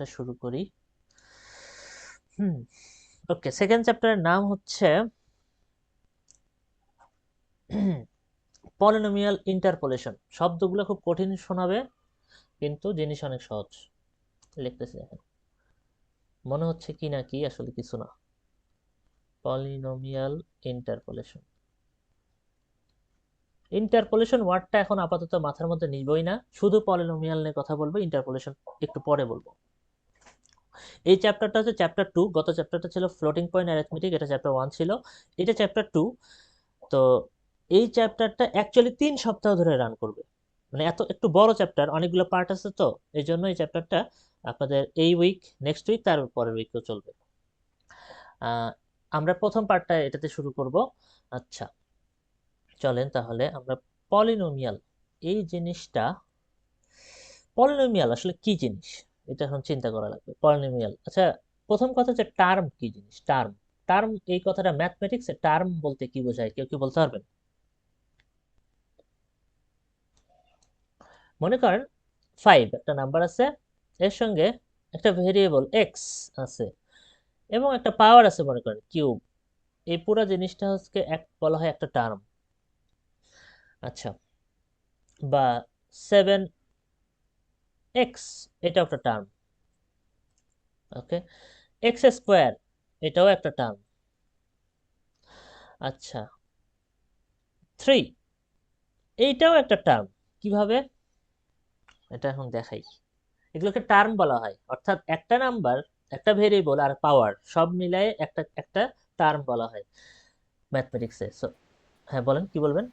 চ্যাপ্টারটা শুরু করি। ওকে, সেকেন্ড চ্যাপ্টারের নাম হচ্ছে পলিনোমিয়াল ইন্টারপোলেশন। শব্দগুলো খুব কঠিন শোনাবে, কিন্তু জিনিস অনেক সহজ। লিখতেছি এখন, মনে হচ্ছে কি না কি, আসলে কিছু না। Polynomial interpolation. ইন্টারপোলেশন ওয়ার্ডটা এখন আপাতত মাথার মধ্যে নিবই না, শুধু পলিনোমিয়াল নিয়ে কথা বলবো, ইন্টারপোলেশন একটু পরে বলবো। এই চ্যাপ্টারটা হচ্ছে চ্যাপ্টার 2। গত চ্যাপ্টারটা ছিল ফ্লোটিং পয়েন্ট অ্যারিথমেটিক, এটা চ্যাপ্টার 1 ছিল, এটা চ্যাপ্টার 2। তো এই চ্যাপ্টারটা অ্যাকচুয়ালি 3 সপ্তাহ ধরে রান করবে, মানে এত একটু বড় চ্যাপ্টার, অনেকগুলো পার্ট আছে, তো এই জন্য এই চ্যাপ্টারটা আপনাদের এই উইক, নেক্সট উইক, তার পরের উইকও চলবে। আমরা প্রথম পার্টটা এটাতে শুরু করব। আচ্ছা, চলেন তাহলে আমরা পলিনোমিয়াল, এই জিনিসটা, পলিনোমিয়াল আসলে কি জিনিস এটা এখন চিন্তা করা লাগবে। পলিনোমিয়াল, আচ্ছা, প্রথম কথা হচ্ছে টার্ম কি জিনিস। টার্ম, টার্ম এই কথাটা ম্যাথমেটিক্সে টার্ম বলতে কি বোঝায়, কেউ কি বলতে পারবেন? মনে করেন 5 একটা নাম্বার আছে, এর সঙ্গে একটা ভেরিয়েবল এক্স আছে এবং একটা পাওয়ার আছে, মনে করেন কিউব। এই পুরো জিনিসটা হচ্ছে এক বলা হয় একটা টার্ম। আচ্ছা, বা 7x, এটাও একটা টার্ম। ওকে, এক্স স্কোয়ার, এটাও একটা টার্ম। আচ্ছা, 3, এইটাও একটা টার্ম। কিভাবে এটা এখন দেখাই। এগুলোকে টার্ম বলা হয়, অর্থাৎ একটা নাম্বার, একটা ভেরিয়েবল আর পাওয়ার সব মিলায়ে একটা একটা টার্ম বলা হয় ম্যাথমেটিক্সে। সো হ্যাঁ, বলেন, কি বলবেন?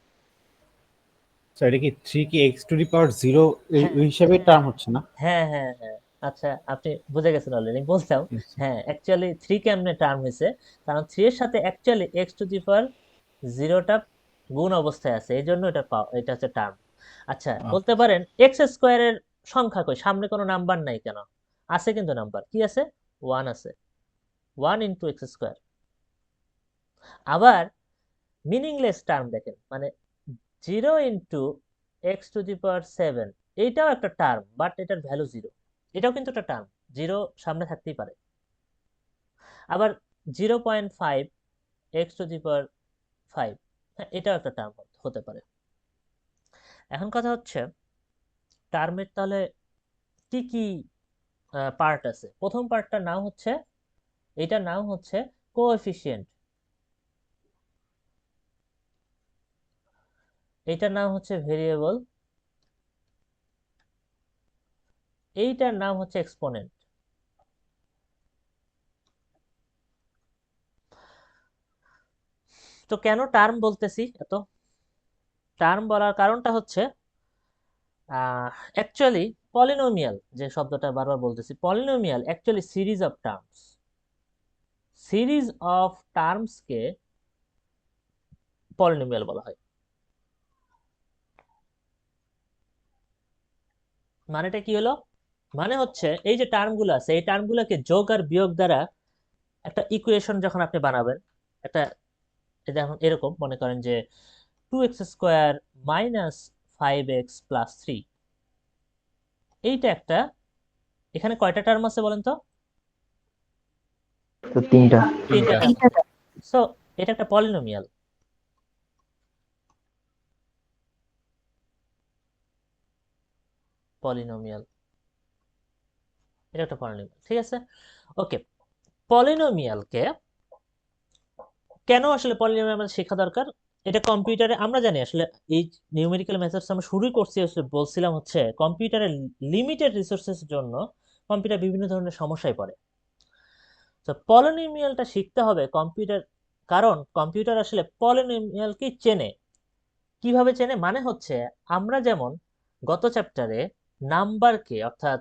স্যার এটা কি 3 কি x⁻0 এই হ্যাঁ, হিসাবে হ্যাঁ, টার্ম হচ্ছে না? হ্যাঁ, হ্যাঁ, হ্যাঁ। আচ্ছা, আপনি বুঝে গেছেন অলরেডি, বলতাম। হ্যাঁ, অ্যাকচুয়ালি 3 কেমনে টার্ম হয়েছে, কারণ 3 এর সাথে অ্যাকচুয়ালি x⁻0টা গুণ অবস্থায় আছে, এই জন্য এটা হচ্ছে টার্ম। আচ্ছা, বলতে পারেন এক্স স্কোয়ারের সংখ্যা কই, সামনে কোনো নাম্বার নাই কেন? আছে কিন্তু, নাম্বার কি আছে? 1 আছে, 1 ইন্টু এক্স স্কোয়ার। আবার মিনিংলেস টার্ম দেখেন, মানে 0 ইন্টু x⁻7, এইটাও একটা টার্ম, বাট এটার ভ্যালু 0, এটাও কিন্তু একটা টার্ম, 0 সামনে থাকতেই পারে। আবার 0.5 x⁻5, হ্যাঁ, এটাও একটা টার্ম হতে পারে। এখন কথা হচ্ছে টার্মের তাহলে কি কি পার্ট আছে। প্রথম পার্টটার নাম হচ্ছে, এটার নাম হচ্ছে কোএফিসিয়েন্ট, এইটার নাম হচ্ছে ভেরিয়েবল, এইটার নাম হচ্ছে এক্সপোনেন্ট। তো কেন টার্ম বলতেছি এত? টার্ম বলার কারণটা হচ্ছে অ্যাকচুয়ালি পলিনোমিয়াল যে শব্দটা বারবার বলতেছি, polynomial actually series of terms. Series of টার্মসকে পলিনোমিয়াল বলা হয়। মানেটা কি হলো? মানে হচ্ছে এই যে টার্মগুলো আছে, এই টার্মগুলোকে যোগ আর বিয়োগ দ্বারা একটা ইকুয়েশন যখন আপনি বানাবেন, একটা, যেমন এরকম মনে করেন যে 2x² মাইনাস 5x+3, এইটা একটা, এখানে কয়টা টার্ম আছে বলেন তো? তো তিনটা। তিনটা টার্ম আছে। সো এটা একটা পলিনোমিয়াল। পলিনোমিয়াল, এটা একটা পলিনোমিয়াল, ঠিক আছে। ওকে, পলিনোমিয়ালকে কেন আসলে পলিনোমিয়াল আমাদের শেখা দরকার, এটা কম্পিউটারে আমরা জানি আসলে। এই নিউমেরিক্যাল মেথডস আমরা শুরুই করছি, আসলে বলছিলাম হচ্ছে কম্পিউটারের লিমিটেড রিসোর্সের জন্য কম্পিউটার বিভিন্ন ধরনের সমস্যায় পড়ে। তো পলিনোমিয়ালটা শিখতে হবে কম্পিউটার, কারণ কম্পিউটার আসলে পলিনোমিয়ালকে চেনে। কিভাবে চেনে মানে হচ্ছে, আমরা যেমন গত চ্যাপ্টারে নাম্বারকে, অর্থাৎ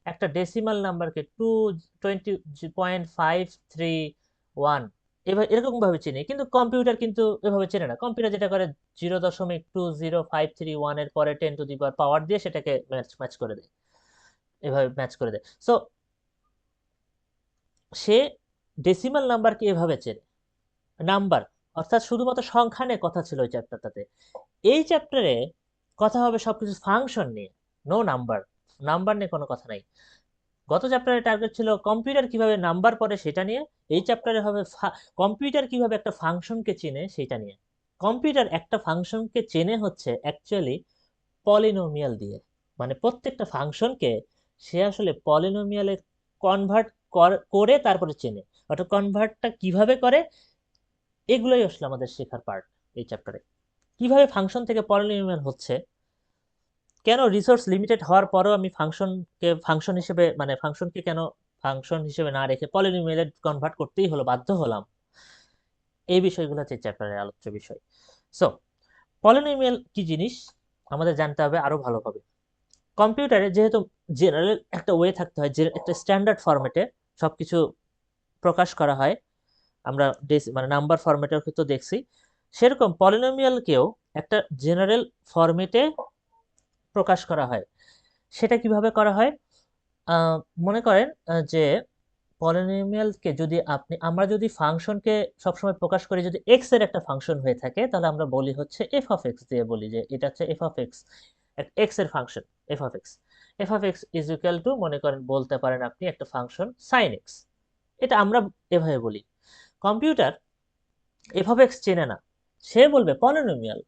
একটা ডেসিমাল নাম্বারকে 220.531 এভাবে এরকম ভাবে চিনি, কিন্তু কম্পিউটার কিন্তু এভাবে চেনে না। কম্পিউটার যেটা করে 0.20531 এর পরে 10 টু দি পাওয়ার দিয়ে সেটাকে ম্যাচ করে দেয়, এভাবে ম্যাচ করে দেয়। সো সে ডেসিমাল নাম্বারকে এভাবে চেনে। নাম্বার অর্থাৎ শুধুমাত্র সংখ্যা নিয়ে কথা ছিল ওই চ্যাপ্টারটাতে। এই চ্যাপ্টারে কথা হবে সবকিছু ফাংশন নিয়ে, নো নাম্বার, নাম্বার নিয়ে কোনো কথা নাই। গত চ্যাপ্টারে টার্গেট ছিল কম্পিউটার কিভাবে নাম্বার পড়ে সেটা নিয়ে, এই চ্যাপ্টারে হবে কম্পিউটার কিভাবে একটা ফাংশনকে চেনে সেটা নিয়ে। কম্পিউটার একটা ফাংশনকে চেনে হচ্ছে অ্যাকচুয়ালি পলিনোমিয়াল দিয়ে, মানে প্রত্যেকটা ফাংশনকে সে আসলে পলিনোমিয়ালে কনভার্ট করে তারপরে চেনে। অর্থাৎ কনভার্টটা কিভাবে করে, এগুলোই আসলে আমাদের শেখার পার্ট এই চ্যাপ্টারে। কিভাবে ফাংশন থেকে পলিনোমিয়াল হচ্ছে, কেন রিসোর্স লিমিটেড হওয়ার পরেও আমি ফাংশন হিসেবে, মানে ফাংশনকে কেন ফাংশন হিসেবে না রেখে পলিনোমিয়ালে কনভার্ট করতেই হলো, বাধ্য হলাম, এই বিষয়গুলো হচ্ছে চ্যাপ্টারের আলোচ্য বিষয়। সো পলিনোমিয়াল কি জিনিস আমাদের জানতে হবে আরো ভালোভাবে। কম্পিউটারে যেহেতু জেনারেল একটা ওয়ে থাকতে হয়, যে একটা স্ট্যান্ডার্ড ফরম্যাটে সবকিছু প্রকাশ করা হয়, আমরা মানে নাম্বার ফরম্যাটের ক্ষেত্রে দেখছি, সেরকম পলিনোমিয়ালকেও একটা জেনারেল ফরম্যাটে প্রকাশ করা হয়। সেটা কিভাবে করা হয়? আহ, মনে করেন যে পলিনোমিয়ালকে যদি আমরা যদি ফাংশনকে সবসময় প্রকাশ করি, যদি এক্স এর একটা ফাংশন হয়ে থাকে, তাহলে আমরা বলি হচ্ছে এফ অফ এক্স দিয়ে বলি যে এটা হচ্ছে এফ অফ এক্স, এক্স এর function F of x. F of x is equal two, মনে করেন বলতে পারেন আপনি একটা ফাংশন সাইন এক্স, এটা আমরা এভাবে বলি। কম্পিউটার এফ অফ এক্স চেনে না, সে বলবে polynomial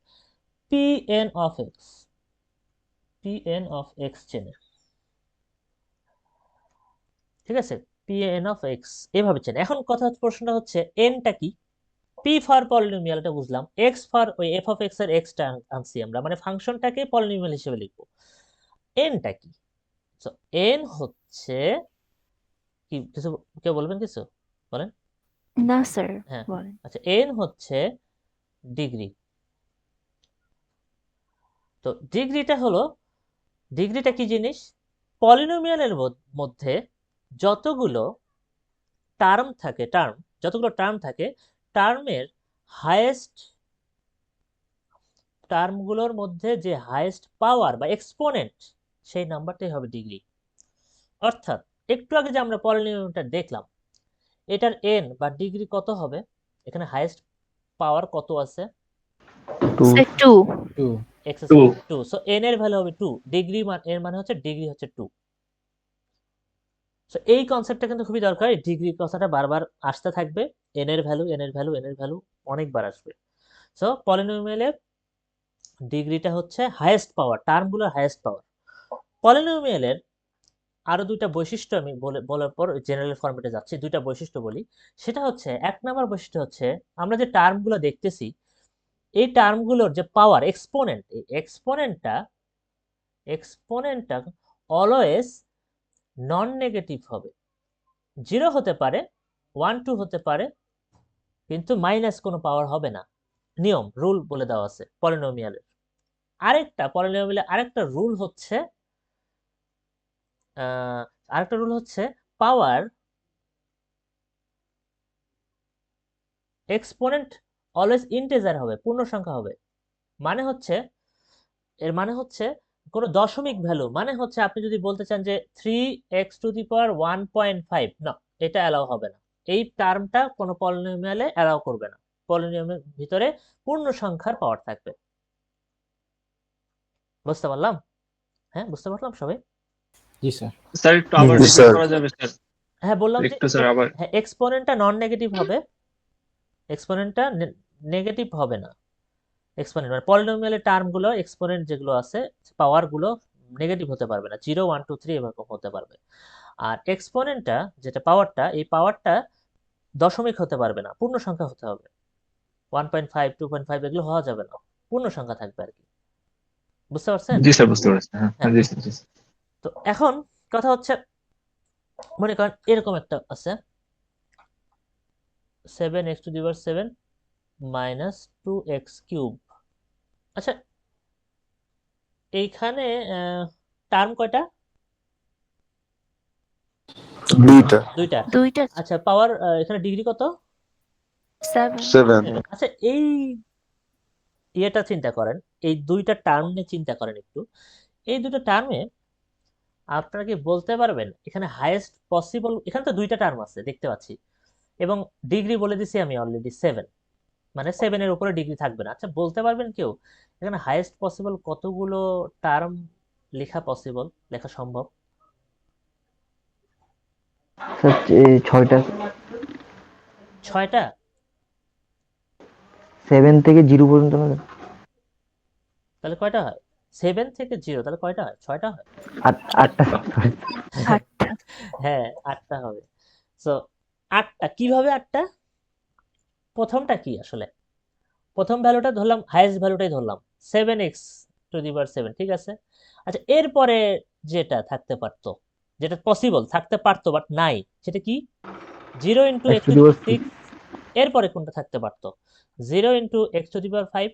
P N of x, P N of x চেনে, ঠিক আছে, পি এন অফ এক্স এভাবে চেনে। এখন প্রশ্নটা হচ্ছে এনটা কি? পি ফর পলিনোমিয়াল, এটা বুঝলাম, এক্স ফর ওই এফ অফ এক্স এর এক্সটা আনছি আমরা, মানে ফাংশনটাকে পলিনোমিয়াল হিসেবে লিখবো। এনটা কি? তো এন হচ্ছে কি, কিছু কেউ বলবেন কিছু বলেন? না স্যার, হ্যাঁ, বলেন। আচ্ছা, এন হচ্ছে ডিগ্রি। তো ডিগ্রিটা কি জিনিস? পলিনোমিয়ালের মধ্যে যতগুলো যতগুলো টার্ম থাকে, টার্মের হাইয়েস্ট, টার্মগুলোর মধ্যে যে হাইয়েস্ট পাওয়ার বা এক্সপোনেন্ট, সেই নাম্বারটাই হবে ডিগ্রি। অর্থাৎ একটু আগে যে আমরা পলিনোমিয়ালটা দেখলাম, এটার এন বা ডিগ্রি কত হবে? এখানে হাইয়েস্ট পাওয়ার কত আছে? Sir 2। 2 x square 2, so N এর ভ্যালু হবে 2, ডিগ্রি এর মানে হচ্ছে ডিগ্রি হচ্ছে 2। সো এই কনসেপ্টটা কিন্তু খুবই দরকার, এই ডিগ্রি কথাটা বারবার আসতে থাকবে, এন এর ভ্যালু, এন এর ভ্যালু, এন এর ভ্যালু অনেকবার আসবে। সো পলিনোমিয়ালের ডিগ্রিটা হচ্ছে হাইয়েস্ট পাওয়ার, টার্মগুলোর হাইয়েস্ট পাওয়ার। পলিনোমিয়ালের আরো দুইটা বৈশিষ্ট্য আমি বলার পর জেনারেল ফরম্যাটে যাচ্ছি, দুইটা বৈশিষ্ট্য বলি। সেটা হচ্ছে, এক নাম্বার বৈশিষ্ট্য হচ্ছে, আমরা যে টার্মগুলো দেখতেছি, এই টার্মগুলোর যে পাওয়ার এক্সপোনেন্ট, এই এক্সপোনেন্টটা অলওয়েজ নন নেগেটিভ হবে। 0 হতে পারে, 1 2 হতে পারে, কিন্তু মাইনাস কোনো পাওয়ার হবে না। নিয়ম, রুল বলে দেওয়া আছে পলিনোমিয়ালের। পলিনোমিয়ালের আরেকটা রুল হচ্ছে পাওয়ার এক্সপোনেন্ট অলওয়েজ ইন্টিজার হবে, পূর্ণ সংখ্যা হবে। মানে হচ্ছে, এর মানে হচ্ছে কোনো দশমিক ভ্যালু, মানে হচ্ছে আপনি যদি বলতে চান যে 3x⁴ 1.5, না, এটা অ্যালাউ হবে না। এই টার্মটা কোনো পলিনোমিয়ালে অ্যালাউ করবে না। পলিনোমিয়ালের ভিতরে পূর্ণ সংখ্যার পাওয়ার থাকবে। বুঝতে পারলাম? হ্যাঁ, বুঝতে পারলাম সবাই? জি স্যার। স্যার একটু আবার জি রিপিট স্যার। করা যাবে স্যার? হ্যাঁ, বললাম যে একটু স্যার আবার। হ্যাঁ, এক্সপোনেন্টটা নন নেগেটিভ হবে, এক্সপোনেন্টটা নেগেটিভ হবে না। এক্সপোনেন্ট মানে পলিনোমিয়ালের টার্মগুলো, এক্সপোনেন্ট যেগুলো আছে, পাওয়ারগুলো নেগেটিভ হতে পারবে না, 0 1 2 3 এরকম হতে পারবে। আর এক্সপোনেন্টটা যেটা পাওয়ারটা, এই পাওয়ারটা দশমিক হতে পারবে না, পূর্ণ সংখ্যা হতে হবে। 1.5 2.5 এগুলো হওয়া যাবে না, পূর্ণ সংখ্যা থাকবে আর কি। বুঝতে পারছেন? জি স্যার, বুঝতে পেরেছি। হ্যাঁ হ্যাঁ। জি স্যার, জি স্যার। তো এখন কথা হচ্ছে, মনে করেন এরকম একটা আছে 7x⁷ মাইনাস 2x³ আচ্ছা, এইখানে টার্ম কয়টা? দুইটা। দুইটা। দুইটা। আচ্ছা, পাওয়ার এখানে ডিগ্রি কত? 7। 7। আচ্ছা, এই ইয়েটা চিন্তা করেন, এই দুইটা টার্ম নিয়ে চিন্তা করেন একটু। এই দুটো টার্মে আপনারা কি বলতে পারবেন এখানে হাইয়েস্ট পসিবল, এখানে তো দুইটা টার্ম আছে দেখতে পাচ্ছি, এবং ডিগ্রি বলে দিছি আমি অলরেডি 7, মানে 7 এর উপরে ডিগ্রি থাকবে না। আচ্ছা, বলতে পারবেন কেউ এখানে হাইয়েস্ট পসিবল কতগুলো টার্ম লেখা সম্ভব? স্যার 6টা, 6টা 7 থেকে 0 পর্যন্ত না স্যার? তাহলে কয়টা হয়? 7 থেকে 0 তাহলে কয়টা হয়? 6টা হয়। 8টা। আটটা। হ্যাঁ 8টা হবে। সো 8টা কিভাবে 8টা? প্রথমটা কি আসলে? প্রথম ভ্যালুটা ধরলাম, হাইয়েস্ট ভ্যালুটাই ধরলাম 7x⁷, ঠিক আছে। আচ্ছা এরপরে যেটা থাকতে পারতো, যেটা পসিবল থাকতে পারতো বাট নাই, সেটা কি? 0 into x x to to the the power power 6, 6। এরপরে কোনটা থাকতে পারতো? 0 into x to the power 5,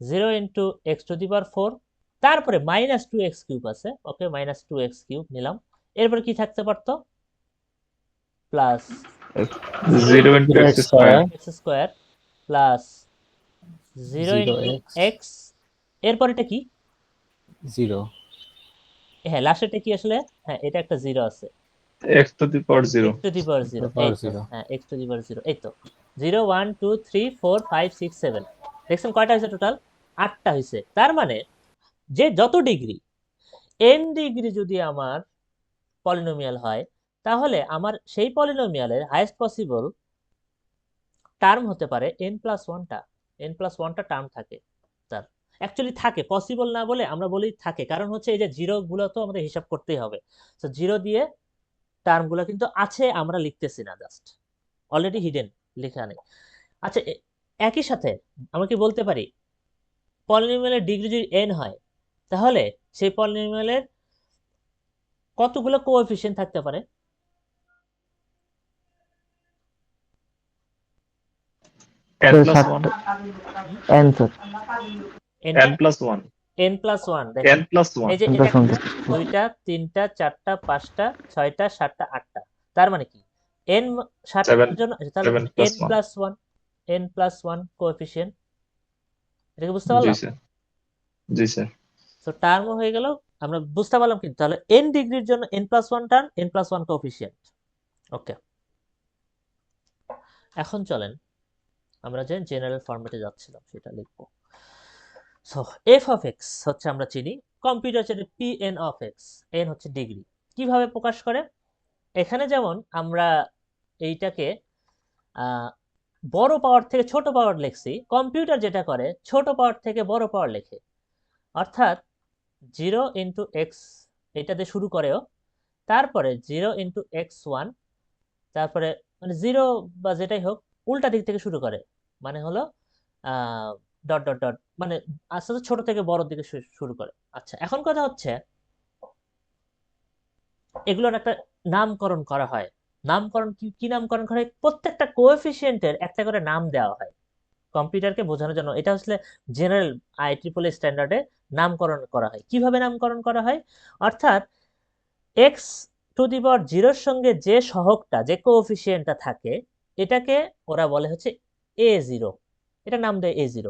0 into x to the power 4, তারপরে -2x³ আছে, ওকে -2x³ নিলাম। এরপরে কি থাকতে পারতো? Plus 0 0 into into Zero x x square. square, x square plus 0 zero into x, x. এরপর এটা কি? 0. হ্যাঁ লাস্টেরটা কি আসলে? হ্যাঁ এটা একটা 0 আছে, x to the power 0. X to the power 0, এই Power তো 0. হ্যাঁ এক্স টু দি পাওয়ার 0, এই তো 0 1 2 3 4 5 6 7। দেখছেন কয়টা হয়েছে টোটাল? 8টা হয়েছে। তার মানে যে যত ডিগ্রি, n ডিগ্রি যদি আমার পলিনোমিয়াল হয়, তাহলে আমার সেই পলিনোমিয়ালের হাইয়েস্ট পসিবল টার্ম হতে পারে n+1টা। n+1টা টার্ম থাকে তার, অ্যাকচুয়ালি থাকে, পসিবল না বলে আমরা বলি থাকে, কারণ হচ্ছে এই যে জিরো গুলো তো আমাদের হিসাব করতেই হবে। তো জিরো দিয়ে টার্মগুলো কিন্তু আছে, আমরা লিখতেছি না, জাস্ট অলরেডি হিডেন, লেখা নেই। আচ্ছা একই সাথে আমরা কি বলতে পারি পলিনোমিয়ালের ডিগ্রি যদি n হয়, তাহলে সেই পলিনোমিয়ালের কতগুলো কোএফিসিয়েন্ট থাকতে পারে? n sir plus 1. 7টা, n স্যার, nটা n plus 1. n+1। দেখেন n plus এই 1. যে n এটা plus 1 একটা, স্যার। দুইটা, তিনটা, চারটা, পাঁচটা, ছয়টা, সাতটা, আটটা। তার মানে কি n 7টার 7. জন্য, তাহলে 7 plus 1. n+1 coefficient. এটাকে বুঝতে জি পারলাম? স্যার, জি স্যার। তো টার্মও হয়ে গেল, আমরা বুঝতে পারলাম কিন্তু তাহলে n ডিগ্রির জন্য n+1 টার্ম, n+1 কোএফিসিয়েন্ট। ওকে, এখন চলেন আমরা যে জেনারেল ফরম্যাটে যাচ্ছিলাম সেটা লিখবো। সো এফ অফ এক্স হচ্ছে আমরা চিনি, কম্পিউটার হচ্ছে P N of x, N হচ্ছে ডিগ্রি। কিভাবে প্রকাশ করে? এখানে যেমন আমরা এইটাকে বড় পাওয়ার থেকে ছোট পাওয়ার লিখছি, কম্পিউটার যেটা করে ছোট পাওয়ার থেকে বড় পাওয়ার লেখে। অর্থাৎ 0 ইন্টু এক্স এটাতে শুরু করেও, তারপরে 0 ইন্টু x1, তারপরে মানে 0 বা যেটাই হোক উল্টা দিক থেকে শুরু করে, মানে হলো ডট ডট ডট, মানে আস্তে আস্তে ছোট থেকে বড় দিকে শুরু করে। আচ্ছা এখন কথা হচ্ছে এগুলোর একটা নামকরণ করা হয়। নামকরণ কি কি নামকরণ করা হয়? প্রত্যেকটা কোএফিসিয়েন্টের একটা করে নাম দেওয়া হয় কম্পিউটারকে বোঝানোর জন্য। এটা আসলে জেনারেল IEEE স্ট্যান্ডার্ডে নামকরণ করা হয়। কিভাবে নামকরণ করা হয়? অর্থাৎ এক্স টু দি পাওয়ার 0-র সঙ্গে যে সহগটা, যে কোএফিসিয়েন্টটা থাকে, এটাকে ওরা বলে হচ্ছে A0। এটা নাম দেয় A0।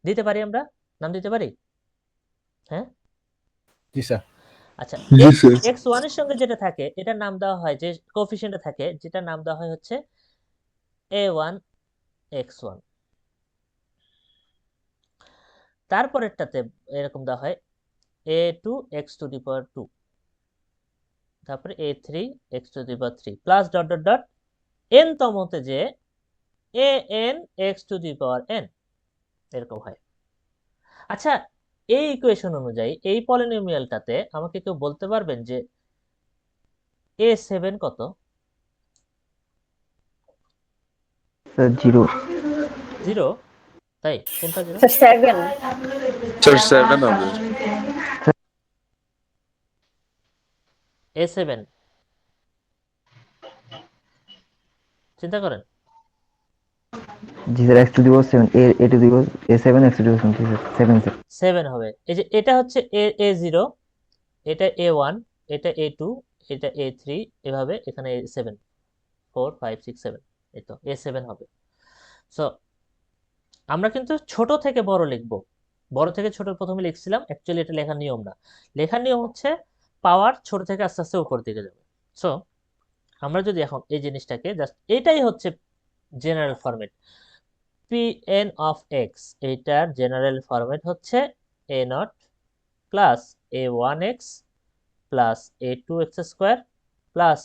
দিতে পারি আমরা, নাম দিতে পারি? হ্যাঁ জি স্যার। আচ্ছা জি স্যার। x1 এর সঙ্গে যেটা থাকে এটার নাম দেওয়া হয়, যে কোএফিসিয়েন্টটা থাকে যেটার নাম দেওয়া হয় হচ্ছে A1 x1। তারপরেরটাতে এরকম দেওয়া হয় A2 x⁴, তারপরে A3 x⁴ plus dot dot dot n তমতে যে an x⁴n, এরকম হয়। আচ্ছা এই ইকুয়েশন অনুযায়ী এই পলিনোমিয়ালটাতে আমাকে কেউ বলতে পারবেন যে A7 কত? স্যার 0। 0? তাই কোনটা 0? স্যার 7 স্যার 7 হবে। A7 চিন্তা করেন। জি sir, x to the power 7, a to the power a7, x to the power 7, G sir, 7 sir. 7 হবে। এই যে এটা হচ্ছে A0, এটা A1, এটা A2, এটা A3, এভাবে এখানে A7, 4 5 6 7, এই তো A7 হবে। সো আমরা কিন্তু ছোট থেকে বড় লিখবো, বড় থেকে ছোট প্রথমে লিখছিলাম, অ্যাকচুয়ালি এটা লেখার নিয়ম না। লেখার নিয়ম হচ্ছে পাওয়ার ছোট থেকে আস্তে আস্তে উপর দিকে যাবে। সো আমরা যদি এখন এই জিনিসটাকে জাস্ট, এটাই হচ্ছে general format Pn of x, এইটার জেনারেল ফরম্যাট হচ্ছে a0 plus a1x plus a2x² plus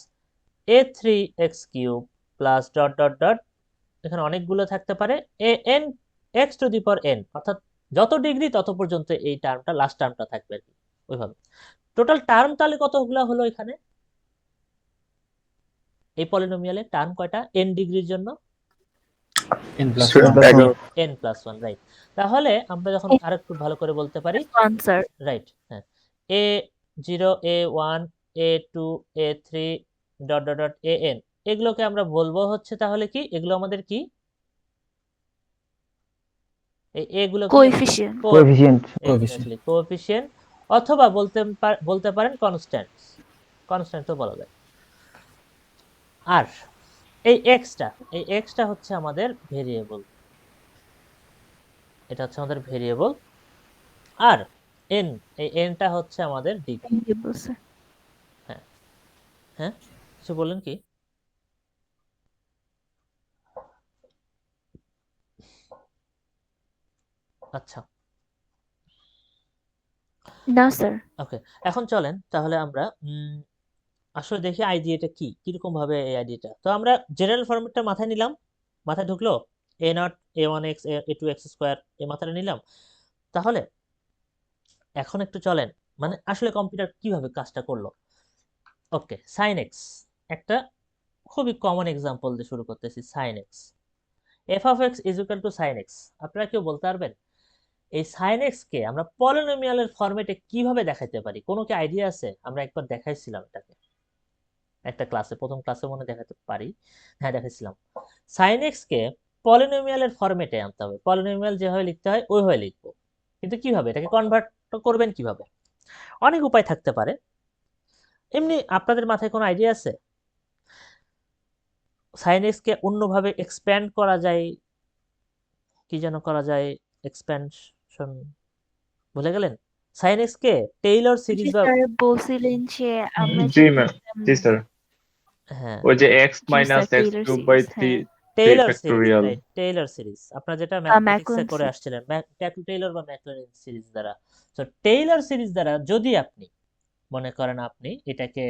a3x³ plus dot dot dot, এখানে অনেকগুলো থাকতে পারে, an x to the power n, অর্থাৎ যত ডিগ্রি তত পর্যন্ত এই টার্মটা, লাস্ট টার্মটা থাকবে আর কি, ওইভাবে। টোটাল টার্ম তাহলে কতগুলো হলো এখানে এই পলিনোমিয়ালে? টার্ম কয়টা n ডিগ্রির জন্য? n plus Sure, 1 এগারো। n plus 1, right. তাহলে আমরা যখন আরেকটু ভালো করে বলতে পারি, One, sir. রাইট, হ্যাঁ, a0 a1 a2 a3 dot dot dot an, এগুলোকে আমরা বলবো হচ্ছে তাহলে কি, এগুলো আমাদের কি, এই এগুলো Coefficient. কোএফিসিয়েন্ট। এক্স্যাক্টলি কোএফিসিয়েন্ট, অথবা বলতে পারেন কনস্ট্যান্টস, কনস্ট্যান্টও বলা যায়। আর এই এক্সটা হচ্ছে আমাদের ভেরিয়েবল, এটা হচ্ছে আমাদের ভেরিয়েবল। আর এন, এই এনটা হচ্ছে আমাদের ডিগ্রি। Variable, sir. হ্যাঁ, কিছু বললেন কি? আচ্ছা, No, sir. ওকে, এখন চলেন তাহলে আমরা আসলে দেখি আইডিয়াটা কি, কিরকম ভাবে এই আইডিয়াটা। তো আমরা জেনারেল ফরম্যাটটা মাথায় নিলাম, মাথায় ঢুকলো, a0 a1x a2x² এই মাথাটা নিলাম। তাহলে এখন একটু চলেন, মানে আসলে কম্পিউটার কিভাবে কাজটা করলো। ওকে, sin x, একটা খুবই কমন এক্সাম্পল দিয়ে শুরু করতেছি। sin x, f of x is equal to sin x, আপনারা কেউ বলতে পারবেন এই sin x কে আমরা পলিনোমিয়ালের ফরম্যাটে কিভাবে দেখাইতে পারি? কোনো কি আইডিয়া আছে? আমরা একবার দেখাইছিলাম এটাকে একটা ক্লাসে, প্রথম ক্লাসে মনে দেখাতে পারি, হ্যাঁ দেখাইছিলাম। sin x কে পলিনোমিয়ালের ফরম্যাটে আনতে হবে, পলিনোমিয়াল যেভাবে লিখতে হয় ওইভাবে লিখবো, কিন্তু কিভাবে এটাকে কনভার্ট করবেন কিভাবে? অনেক উপায় থাকতে পারে, এমনি আপনাদের মাথায় কোনো আইডিয়া আছে? sin x কে অন্যভাবে এক্সপ্যান্ড করা যায়, কি যেন করা যায়, এক্সপ্যানশন ভুলে গেলেন? sin x কে টেইলর সিরিজ বা, স্যার বলছিলেন যে আমরা জি যে ম্যাম, জি স্যার। হ্যাঁ ওই যে x জি minus sir, x Taylor cube by series, 3 Taylor series, factorial. Right, Taylor series আপনারা যেটা ম্যাথমেটিক্সে ম্যাকল্যাউরিন করে সিরিজ। আসছিলেন, টেইলর বা ম্যাকলরিন সিরিজ দ্বারা। তো টেইলর সিরিজ দ্বারা যদি আপনি মনে করেন আপনি এটাকে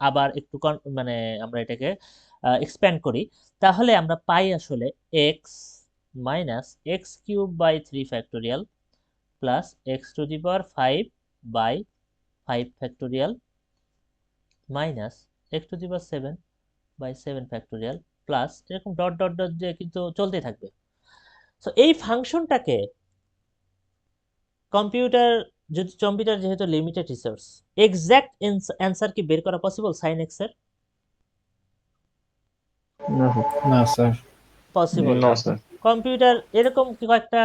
আবার একটু মানে আমরা এটাকে এক্সপ্যান্ড করি, তাহলে আমরা পাই আসলে x minus x cube by 3 factorial plus x to the power 5 by 5 factorial minus x to the power 7 by 7 factorial plus এরকম ডট ডট ডট যে কিন্তু চলতেই থাকবে। সো এই ফাংশনটাকে কম্পিউটার যেহেতু লিমিটেড রিসোর্স, এক্সাক্ট অ্যান্সার কি বের করা পসিবল sin x এর? না স্যার। না স্যার। পসিবল নো না। স্যার। কম্পিউটার এরকম কয়েকটা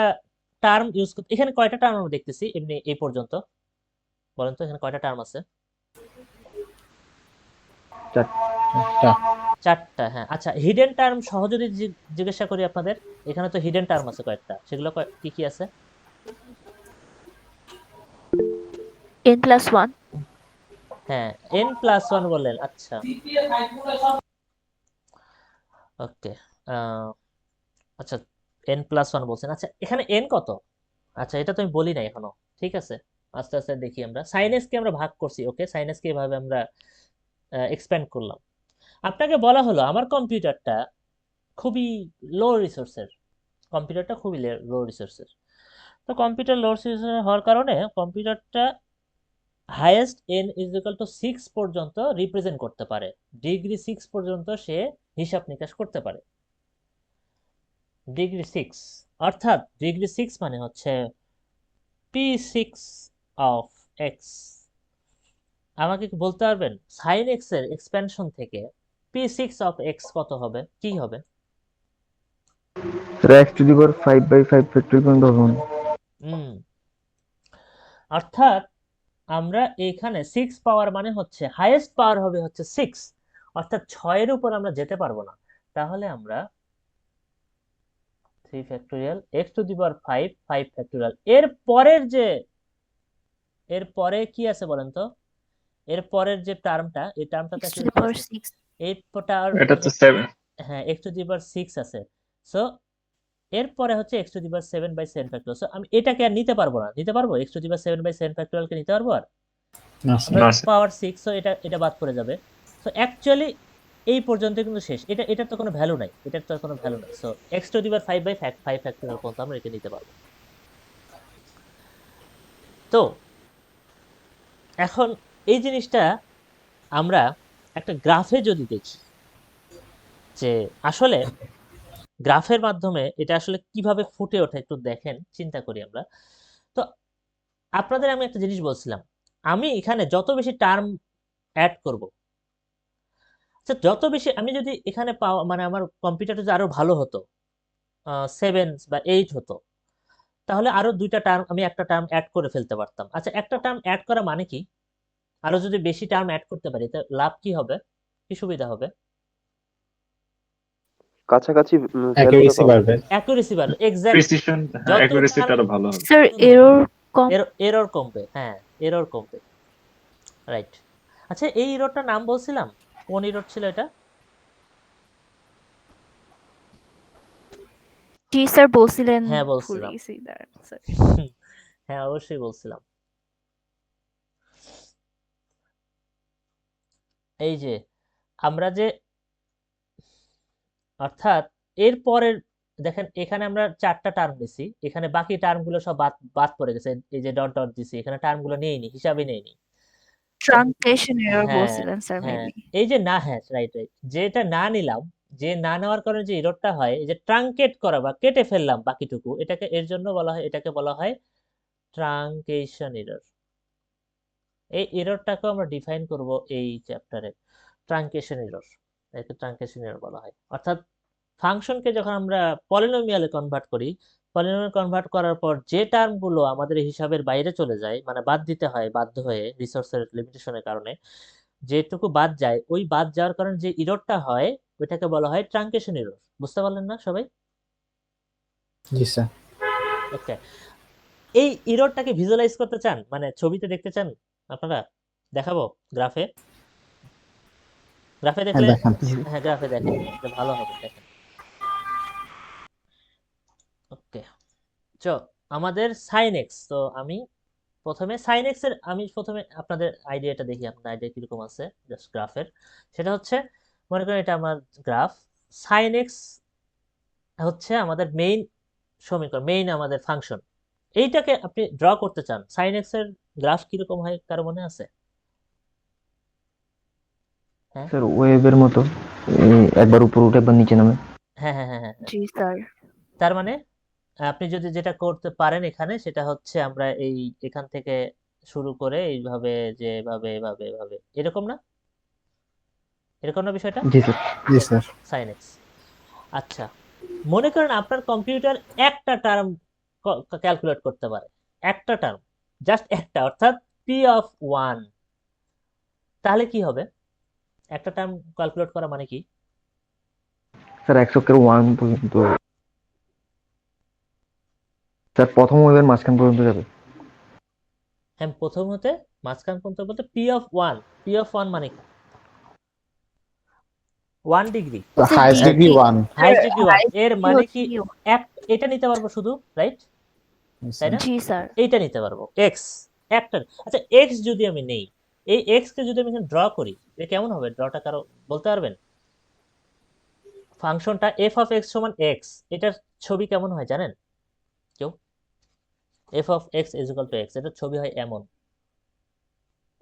টার্ম ইউজ করতে, এখানে কয়টা টার্ম আমরা দেখতেছি এমনি এই পর্যন্ত বলেন তো, এখানে কয়টা টার্ম আছে? চারটা। চারটা, হ্যাঁ। আচ্ছা, হিডেন টার্ম সহ যদি জিজ্ঞাসা করি আপনাদের, এখানে তো হিডেন টার্ম আছে কয়েকটা, সেগুলো কি কি আছে? n+1. হ্যাঁ, n+1 বললেন, আচ্ছা ওকে, আচ্ছা n+1 বলছেন, আচ্ছা এখানে n কত? আচ্ছা এটা তো আমি বলি না এখনো, ঠিক আছে, আস্তে আস্তে দেখি। আমরা sin x কে আমরা ভাগ করছি, ওকে, sin x কে এভাবে আমরা এক্সপ্যান্ড করলাম। আপনাকে বলা হলো আমার কম্পিউটারটা খুবই লো রিসোর্সের, কম্পিউটারটা খুবই লো রিসোর্সের। তো কম্পিউটার লো রিসোর্সের হওয়ার কারণে কম্পিউটারটা highest n is equal two 6 পর্যন্ত রিপ্রেজেন্ট করতে পারে, ডিগ্রি 6 পর্যন্ত সে হিসাব নিকাশ করতে পারে। ডিগ্রি 6 অর্থাৎ ডিগ্রি 6 মানে হচ্ছে p6 অফ x। আমাকে কি বলতে পারবেন sin x এর এক্সপ্যানশন থেকে p6 অফ x কত হবে, কি হবে? Sir x to the power 5 by 5 factorial পর্যন্ত হবে না। অর্থাৎ আমরা এখানে 6 পাওয়ার মানে হচ্ছে হাইয়েস্ট পাওয়ার হবে হচ্ছে 6, অর্থাৎ 6 এর উপর আমরা যেতে পারবো না। তাহলে আমরা 3 factorial x to the power 5 5 factorial এর পরে কি আছে বলেন তো, এর পরের যে টার্মটা, এই টার্মটাতে x to আসলে the কি power আছে? 6. এই টার্ম, এটা তো 7। হ্যাঁ x টু দি পাওয়ার 6 আছে। সো এরপরে হচ্ছে x to the power 7 by 7 factorial. So আমি এটাকে আর নিতে পারবো না, নিতে পারবো x to the power 7 by 7 factorial কে নিতে পারবো আর? না স্যার। না স্যার। পাওয়ার 6, সো এটা বাদ পড়ে যাবে। সো অ্যাকচুয়ালি এই পর্যন্ত কিন্তু শেষ। এটার তো কোনো ভ্যালু নাই, এটার তো কোনো ভ্যালু নাই। So x to the power 5 factorial পর্যন্ত আমরা রেখে নিতে পারবো। তো এখন এই জিনিসটা আমরা একটা গ্রাফে যদি দেখি যে আসলে গ্রাফের মাধ্যমে এটা আসলে কিভাবে ফুটে ওঠে একটু দেখেন, চিন্তা করি আমরা। তো আপনাদের আমি একটা জিনিস বলছিলাম, আমি এখানে যত বেশি টার্ম অ্যাড করব, আচ্ছা যত বেশি আমি যদি এখানে পাওয়া মানে আমার কম্পিউটারটা যদি আরো ভালো হতো, 7 বা 8 হতো, তাহলে আরো দুইটা টার্ম আমি একটা টার্ম অ্যাড করে ফেলতে পারতাম। আচ্ছা একটা টার্ম অ্যাড করা মানে কি? আরো যদি বেশি টার্ম অ্যাড করতে পারি তো লাভ কি হবে, কি সুবিধা হবে? কাছাকাছি ভ্যালুটা অ্যাকুরেসি পাবো। বাড়বে। অ্যাকুরেসি বাড়বে, এক্স্যাক্টলি। প্রিসিশন, যত অ্যাকুরেসিটা টার্ম আরো ভালো হবে। স্যার এরর কম এরর কমবে, হ্যাঁ এরর কমবে, রাইট। আচ্ছা এই এররটার নাম বলছিলাম, কোন এরর ছিল এটা? জি স্যার বলছিলেন, হ্যাঁ ভুলে বলছিলাম, গেছি দাঁড়ান স্যার। হ্যাঁ অবশ্যই বলছিলাম। এই যে আমরা যে অর্থাৎ এর পরের দেখেন এখানে আমরা 4টা টার্ম দিছি, এখানে বাকি টার্মগুলো সব বাদ বাদ পড়ে গেছে। এই যে ডট ডট দিছি এখানে টার্মগুলো নেইনি, হিসাবে নেইনি। ট্রানসলেশন এরর হ্যাঁ বলছিলেন স্যার হ্যাঁ, মেবি। এই যে না, হ্যাঁ রাইট রাইট, যেটা না নিলাম, যে না নেওয়ার কারণে যে এররটা হয়, এই যে ট্রাঙ্কেট করা বা কেটে ফেললাম বাকিটুকু, এটাকে এর জন্য বলা হয়, এটাকে বলা হয় ট্রাঙ্কেশন এরর। এই এররটাকে আমরা ডিফাইন করব এই চ্যাপ্টারে, ট্রাঙ্কেশন এরর। একে ট্রাঙ্কেশন এরর বলা হয়। অর্থাৎ ফাংশনকে যখন আমরা পলিনোমিয়ালে কনভার্ট করি, পলিনোমিয়াল কনভার্ট করার পর যে টার্মগুলো আমাদের হিসাবের বাইরে চলে যায়, মানে বাদ দিতে হয় বাধ্য হয়ে রিসোর্সের লিমিটেশনের কারণে, যেটুকু বাদ যায়, ওই বাদ যাওয়ার কারণে যে ইররটা হয় ওইটাকে বলা হয় ট্রাঙ্কেশন এরর। বুঝতে পারলেন না সবাই? জি স্যার। ওকে, এই ইররটাকে ভিজুয়ালাইজ করতে চান, মানে ছবিতে দেখতে চান আপনারা? দেখাবো গ্রাফে, গ্রাফে হ্যাঁ দেখলে, দেখান। হ্যাঁ গ্রাফে দেখেন, এটা ভালো হবে, দেখেন। ওকে, চো আমাদের সাইন এক্স, তো আমি প্রথমে সাইন এক্স এর, আমি প্রথমে আপনাদের আইডিয়াটা দেখি, আপনার আইডিয়া কিরকম আছে জাস্ট গ্রাফের। সেটা হচ্ছে, মনে করেন এটা আমার গ্রাফ, সাইন এক্স হচ্ছে আমাদের মেইন সমীকরণ, মেইন আমাদের ফাংশন। এইটাকে আপনি ড্র করতে চান, সাইন এক্স এর গ্রাফ কিরকম হয় কারো মনে আছে? হ্যাঁ স্যার ওয়েভের মতো, একবার উপর উঠে একবার নিচে নামে। হ্যাঁ হ্যাঁ হ্যাঁ হ্যাঁ হ্যাঁ। জি স্যার। তার মানে আপনি যদি যেটা করতে পারেন এখানে, সেটা হচ্ছে আমরা এই এখান থেকে শুরু করে এইভাবে, যে এভাবে এভাবে এভাবে, এরকম না, এরকম না বিষয়টা, জি স্যার। জি স্যার। Sine x. আচ্ছা মনে করেন আপনার কম্পিউটার একটা টার্ম ক্যালকুলেট করতে পারে, একটা টার্ম, জাস্ট একটা, অর্থাৎ পি অফ ওয়ান। তাহলে কি হবে? একটা টার্ম ক্যালকুলেট করা মানে কি? স্যার 1 চক্রের 1 পর্যন্ত, স্যার প্রথম ওয়েভের মাঝখান পর্যন্ত যাবে। হ্যাঁ প্রথম হতে মাঝখান পর্যন্ত বলতে P of one, P of one মানে কি? 1 degree, sir highest degree 1। Highest degree 1, highest এর degree মানে হচ্ছে কি? কি? এক, এটা নিতে পারবো শুধু, রাইট, তাই না? জি স্যার। এইটা নিতে পারবো এক্স, একটা। আচ্ছা এক্স যদি আমি নেই, এই এক্স কে যদি আমি এখানে ড্র করি, এটা কেমন হবে ড্রটা, কারো বলতে পারবেন? ফাংশনটা এফ অফ এক্স সমান এক্স, এটার ছবি কেমন হয় জানেন কেউ? F of x is equal two x, এটার ছবি হয় এমন,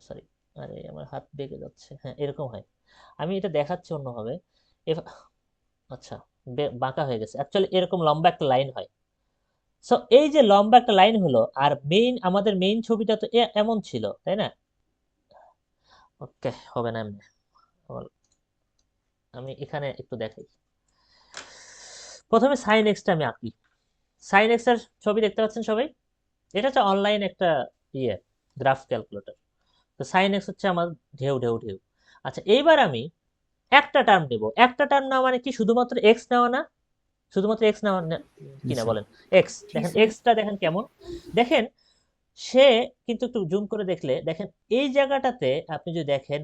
সরি, আরে আমার হাত বেঁকে যাচ্ছে, হ্যাঁ এরকম হয়। আমি এটা দেখাচ্ছি অন্যভাবে, এফ, আচ্ছা বাঁকা হয়ে গেছে, অ্যাকচুয়ালি এরকম লম্বা একটা লাইন হয়। সো এই যে লম্বা একটা লাইন হলো, আর মেইন, আমাদের মেইন ছবিটা তো এমন ছিল, তাই না? ওকে, হবে না এমনি, আমি এখানে একটু দেখাই। প্রথমে সাইন এক্সটা আমি আঁকি, সাইন এক্স এর ছবি দেখতে পাচ্ছেন সবাই? এটা হচ্ছে অনলাইন একটা ইয়ে গ্রাফ ক্যালকুলেটর। তো সাইন এক্স হচ্ছে আমার ঢেউ ঢেউ ঢেউ। আচ্ছা এইবার আমি একটা টার্ম নেব, একটা টার্ম না মানে কি শুধুমাত্র এক্স নেওয়া না, শুধুমাত্র এক্স নেওয়া কিনা বলেন? এক্স, দেখেন এক্সটা দেখেন কেমন, দেখেন সে কিন্তু একটু জুম করে দেখলে দেখেন এই জায়গাটাতে, আপনি যদি দেখেন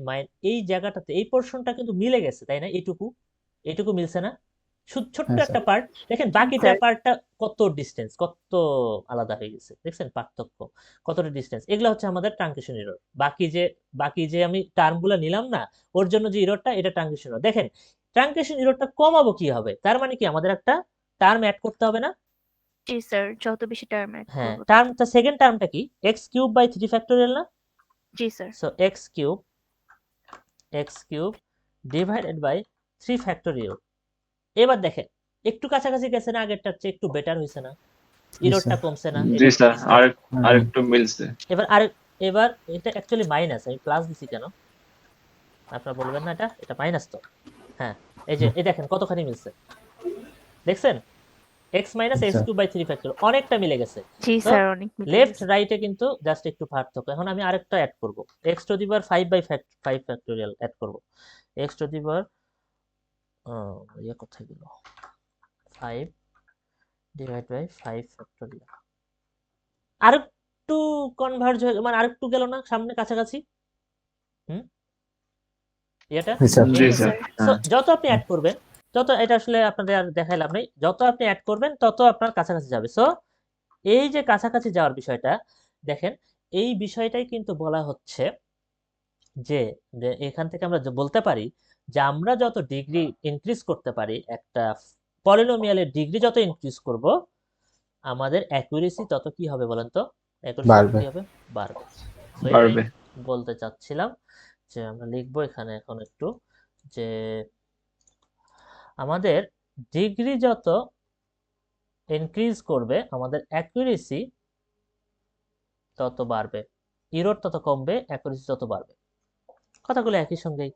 এই জায়গাটাতে এই পোর্শনটা কিন্তু মিলে গেছে, তাই না? এইটুকু, এইটুকু মিলছে না? ছোট্ট হ্যাঁ, একটা পার্ট, দেখেন বাকিটা স্যার পার্টটা কত ডিস্টেন্স, কত আলাদা হয়ে গেছে, দেখছেন পার্থক্য কতটা ডিস্টেন্স। এগুলো হচ্ছে আমাদের ট্রাঙ্কেশন এরর। বাকি যে আমি টার্মগুলো নিলাম না, ওর জন্য যে এররটা, এটা ট্রাঙ্কেশন এরর। দেখেন ট্রাঙ্কেশন এররটা কমাবো কি হবে, তার মানে কি আমাদের একটা টার্ম অ্যাড করতে হবে না? জি স্যার, যত বেশি টার্ম অ্যাড হ্যাঁ, করবো তত। টার্মটা সেকেন্ড টার্মটা কি, এক্স কিউব বাই 3 ফ্যাক্টোরিয়াল না? জি sir. So x cube divided by 3 factorial. এবার দেখেন একটু কাছাকাছি গেছে না, আগেরটার চেয়ে একটু বেটার হয়েছে না, জি ইরোরটা স্যার। কমছে না, জি এরর স্যার, কমছে। আরেকটু মিলছে। এবার এটা অ্যাকচুয়ালি মাইনাস, আমি প্লাস দিছি কেন আপনারা বলবেন না, এটা মাইনাস তো। হ্যাঁ, এই দেখেন কতখানি মিলছে, দেখছেন এক্স মাইনাস এক্স আচ্ছা। কিউব বাই 3 ফ্যাক্টর অনেকটা মিলে গেছে। জি তো স্যার, অনেক মিলে লেফট গেছে। রাইটে কিন্তু জাস্ট একটু পার্থক্য। এখন আমি আরেকটা অ্যাড করব, x to the power 5 by 5 factorial add করব। এক্স টু দি পাওয়ার কোথায় গেল, 5 ডিভাইড বাই 5 ফ্যাক্টোরিয়াল। আরেকটু কনভার্জ হয়ে, মানে আরেকটু গেল না সামনে কাছাকাছি, হুম এটা জি স্যার। জি জি স্যার। স্যার। সো যত আপনি অ্যাড করবেন, এটা আসলে আপনাদের আর দেখাই লাভ নেই, যত আপনি অ্যাড করবেন তত আপনার কাছাকাছি যাবে। সো এই যে কাছাকাছি যাওয়ার বিষয়টা, দেখেন এই বিষয়টাই কিন্তু বলা হচ্ছে যে যে এখান থেকে আমরা বলতে পারি যে আমরা যত ডিগ্রি ইনক্রিজ করতে পারি, একটা পলিনোমিয়ালের ডিগ্রি যত ইনক্রিজ করব, আমাদের অ্যাকুরেসি তত কি হবে বলেন তো, অ্যাকুরেসি তত বাড়বে। কি হবে, বাড়বে। তো এটাই বাড়বে। বলতে চাচ্ছিলাম, যে আমরা লিখবো এখানে এখন একটু, যে আমাদের ডিগ্রি যত ইনক্রিজ করবে, আমাদের অ্যাকুরেসি তত বাড়বে, ইরর তত কমবে, অ্যাকুরেসি তত বাড়বে। কথাগুলো একই সঙ্গেই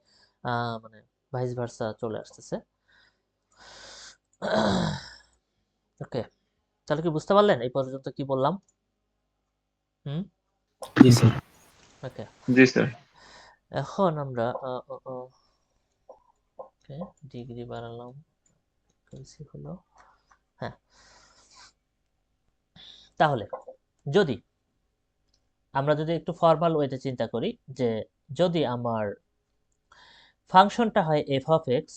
মানে ভাইস ভার্সা চলে আসতেছে। ওকে, তাহলে কি বুঝতে পারলেন এই পর্যন্ত কি বললাম? হুম, জি স্যার। ওকে। জি স্যার। এখন আমরা ওকে, ডিগ্রি বাড়ালাম, accuracy হলো, হ্যাঁ। তাহলে যদি আমরা একটু ফর্মাল ওয়েতে চিন্তা করি, যে যদি আমার ফাংশনটা হয় এফ অফ এক্স,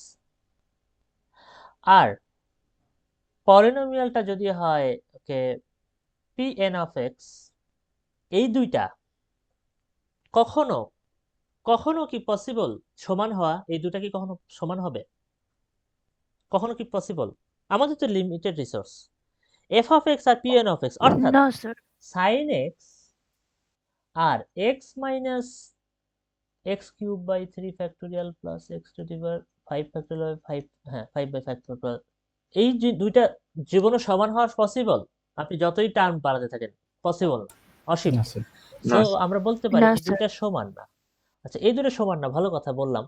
আর পলিনোমিয়ালটা যদি হয় ওকে পি এন অফ এক্স, এই দুইটা কখনো কখনো কি পসিবল সমান হওয়া, এই দুটা কি কখনো সমান হবে, কখনো কি পসিবল? আমাদের তো limited resource, F of x আর পি এন অফ এক্স, অর্থাৎ না স্যার। সাইন এক্স আর x minus x cube by 3 factorial plus x to the power 5 factorial by 5, হ্যাঁ 5 বাই 5 ফ্যাক্টোরিয়াল, এই যে দুইটা জীবনে সমান হওয়া পসিবল? আপনি যতই টার্ম বাড়াতে থাকেন, পসিবল না, অসীম। না স্যার। সো না আমরা বলতে পারি না এই স্যার। দুইটা সমান না। আচ্ছা, এই দুটো সমান না, ভালো কথা বললাম।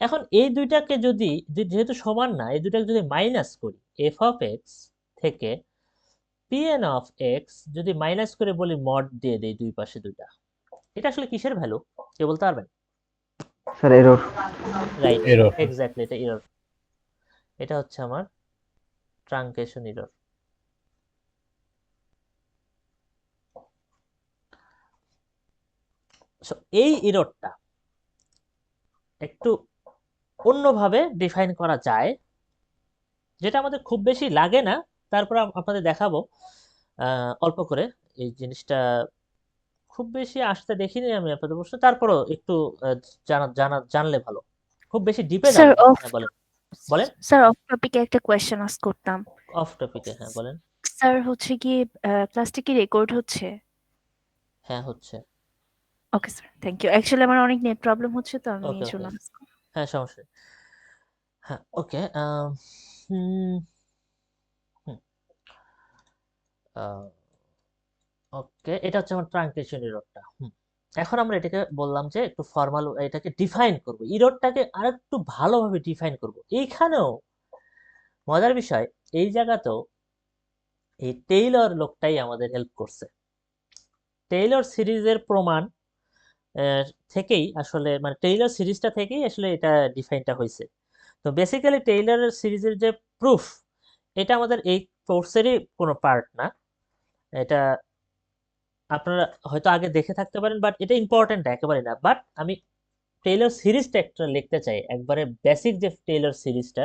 এখন এই দুইটাকে যদি যেহেতু সমান না, এই দুটাকে যদি মাইনাস করি, এফ অফ এক্স থেকে পিএন অফ এক্স যদি মাইনাস করে বলি, মড দিয়ে দেই দুই পাশে দুইটা, এটা আসলে কিসের ভ্যালু কে বলতে পারবেন? Sir error. Right, error. Exactly, এটা এরর, এটা হচ্ছে আমার ট্রাঙ্কেশন এরর। সো এই এররটা একটু অন্যভাবে ডিফাইন করা যায়, যেটা আমাদের খুব বেশি লাগে না, তারপর আপনাদের দেখাবো অল্প করে। এই জিনিসটা খুব বেশি আসতে দেখিনি আমি আপনাদের প্রশ্ন, তারপরও একটু জানলে ভালো, খুব বেশি ডিপে যাব স্যার না। অফ হ্যাঁ বলেন, বলেন। স্যার অফ টপিকে একটা কোয়েশ্চেন আস্ক করতাম। অফ টপিকে, হ্যাঁ বলেন। স্যার হচ্ছে কি ক্লাসটা কি রেকর্ড হচ্ছে? হ্যাঁ হচ্ছে। Okay sir, thank you. Actually আমার অনেক নেট প্রবলেম হচ্ছে, তো আমি ওকে এই জন্য ওকে, হ্যাঁ সমস্যা নেই। হ্যাঁ ওকে, ওকে, এটা হচ্ছে আমার ট্রাঙ্কেশন ইরোরটা। এখন আমরা এটাকে বললাম যে একটু ফর্মাল, এটাকে ডিফাইন করব, ইরোরটাকে আরেকটু ভালোভাবে ডিফাইন করব। এইখানেও মজার বিষয়, এই জায়গাতেও এই টেইলর লোকটাই আমাদের হেল্প করছে। টেইলর সিরিজের প্রমাণ থেকেই আসলে, মানে টেইলর সিরিজটা থেকেই আসলে এটা ডিফাইনটা হয়েছে। তো বেসিক্যালি টেইলর সিরিজের যে প্রুফ, এটা আমাদের এই কোর্সেরই কোনো পার্ট না, এটা আপনারা হয়তো আগে দেখে থাকতে পারেন, বাট এটা ইম্পর্টেন্ট একেবারে না। বাট আমি টেইলর সিরিজটা একটা লিখতে চাই, একবারে বেসিক যে টেইলর সিরিজটা,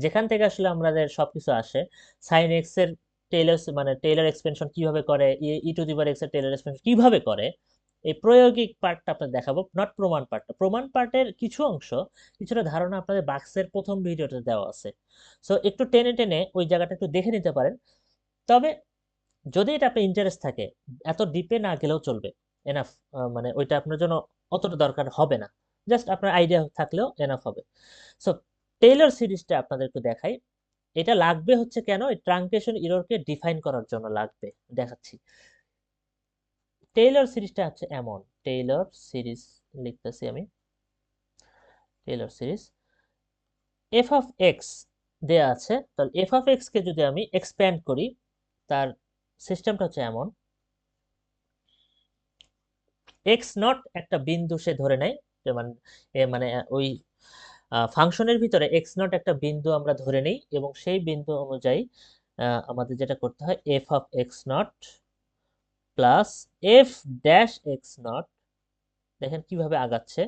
যেখান থেকে আসলে আমাদের সবকিছু আসে। সাইন এক্স এর টেইলর এক্সপেনশন কিভাবে করে, ই টু দি পাওয়ার এক্স এর টেইলর এক্সপেনশন কিভাবে করে, এই প্রায়োগিক পার্টটা আপনাদের দেখাবো, নট প্রমাণ পার্টটা। প্রমাণ পার্টের কিছু অংশ, কিছুটা ধারণা আপনাদের বাক্সের প্রথম ভিডিওতে দেওয়া আছে। সো একটু টেনে টেনে ওই জায়গাটা একটু দেখে নিতে পারেন। তবে যদি এটা আপনার ইন্টারেস্ট থাকে, এত ডিপে না গেলেও চলবে, এনাফ। মানে ওইটা আপনার জন্য অতটা দরকার হবে না, জাস্ট আপনার আইডিয়া থাকলেও এনাফ হবে। সো টেইলর সিরিজটা আপনাদেরকে দেখাই। এটা লাগবে হচ্ছে কেন, এই ট্রাঙ্কেশন ইররকে ডিফাইন করার জন্য লাগবে, দেখাচ্ছি। টেইলর সিরিজটা হচ্ছে এমন, টেইলর সিরিজ লিখতেছি আমি, Taylor series F of x দেয়া আছে। তাহলে এফ অফ এক্স কে যদি আমি এক্সপ্যান্ড করি, তার সিস্টেমটা হচ্ছে এমন, এক্স নট একটা বিন্দু সে ধরে নেয়, মানে ওই ফাংশনের ভিতরে এক্স নট একটা বিন্দু আমরা ধরে নেই, এবং সেই বিন্দু অনুযায়ী আমাদের যেটা করতে হয়, F of x not plus F dash x not, দেখেন কিভাবে আগাচ্ছে,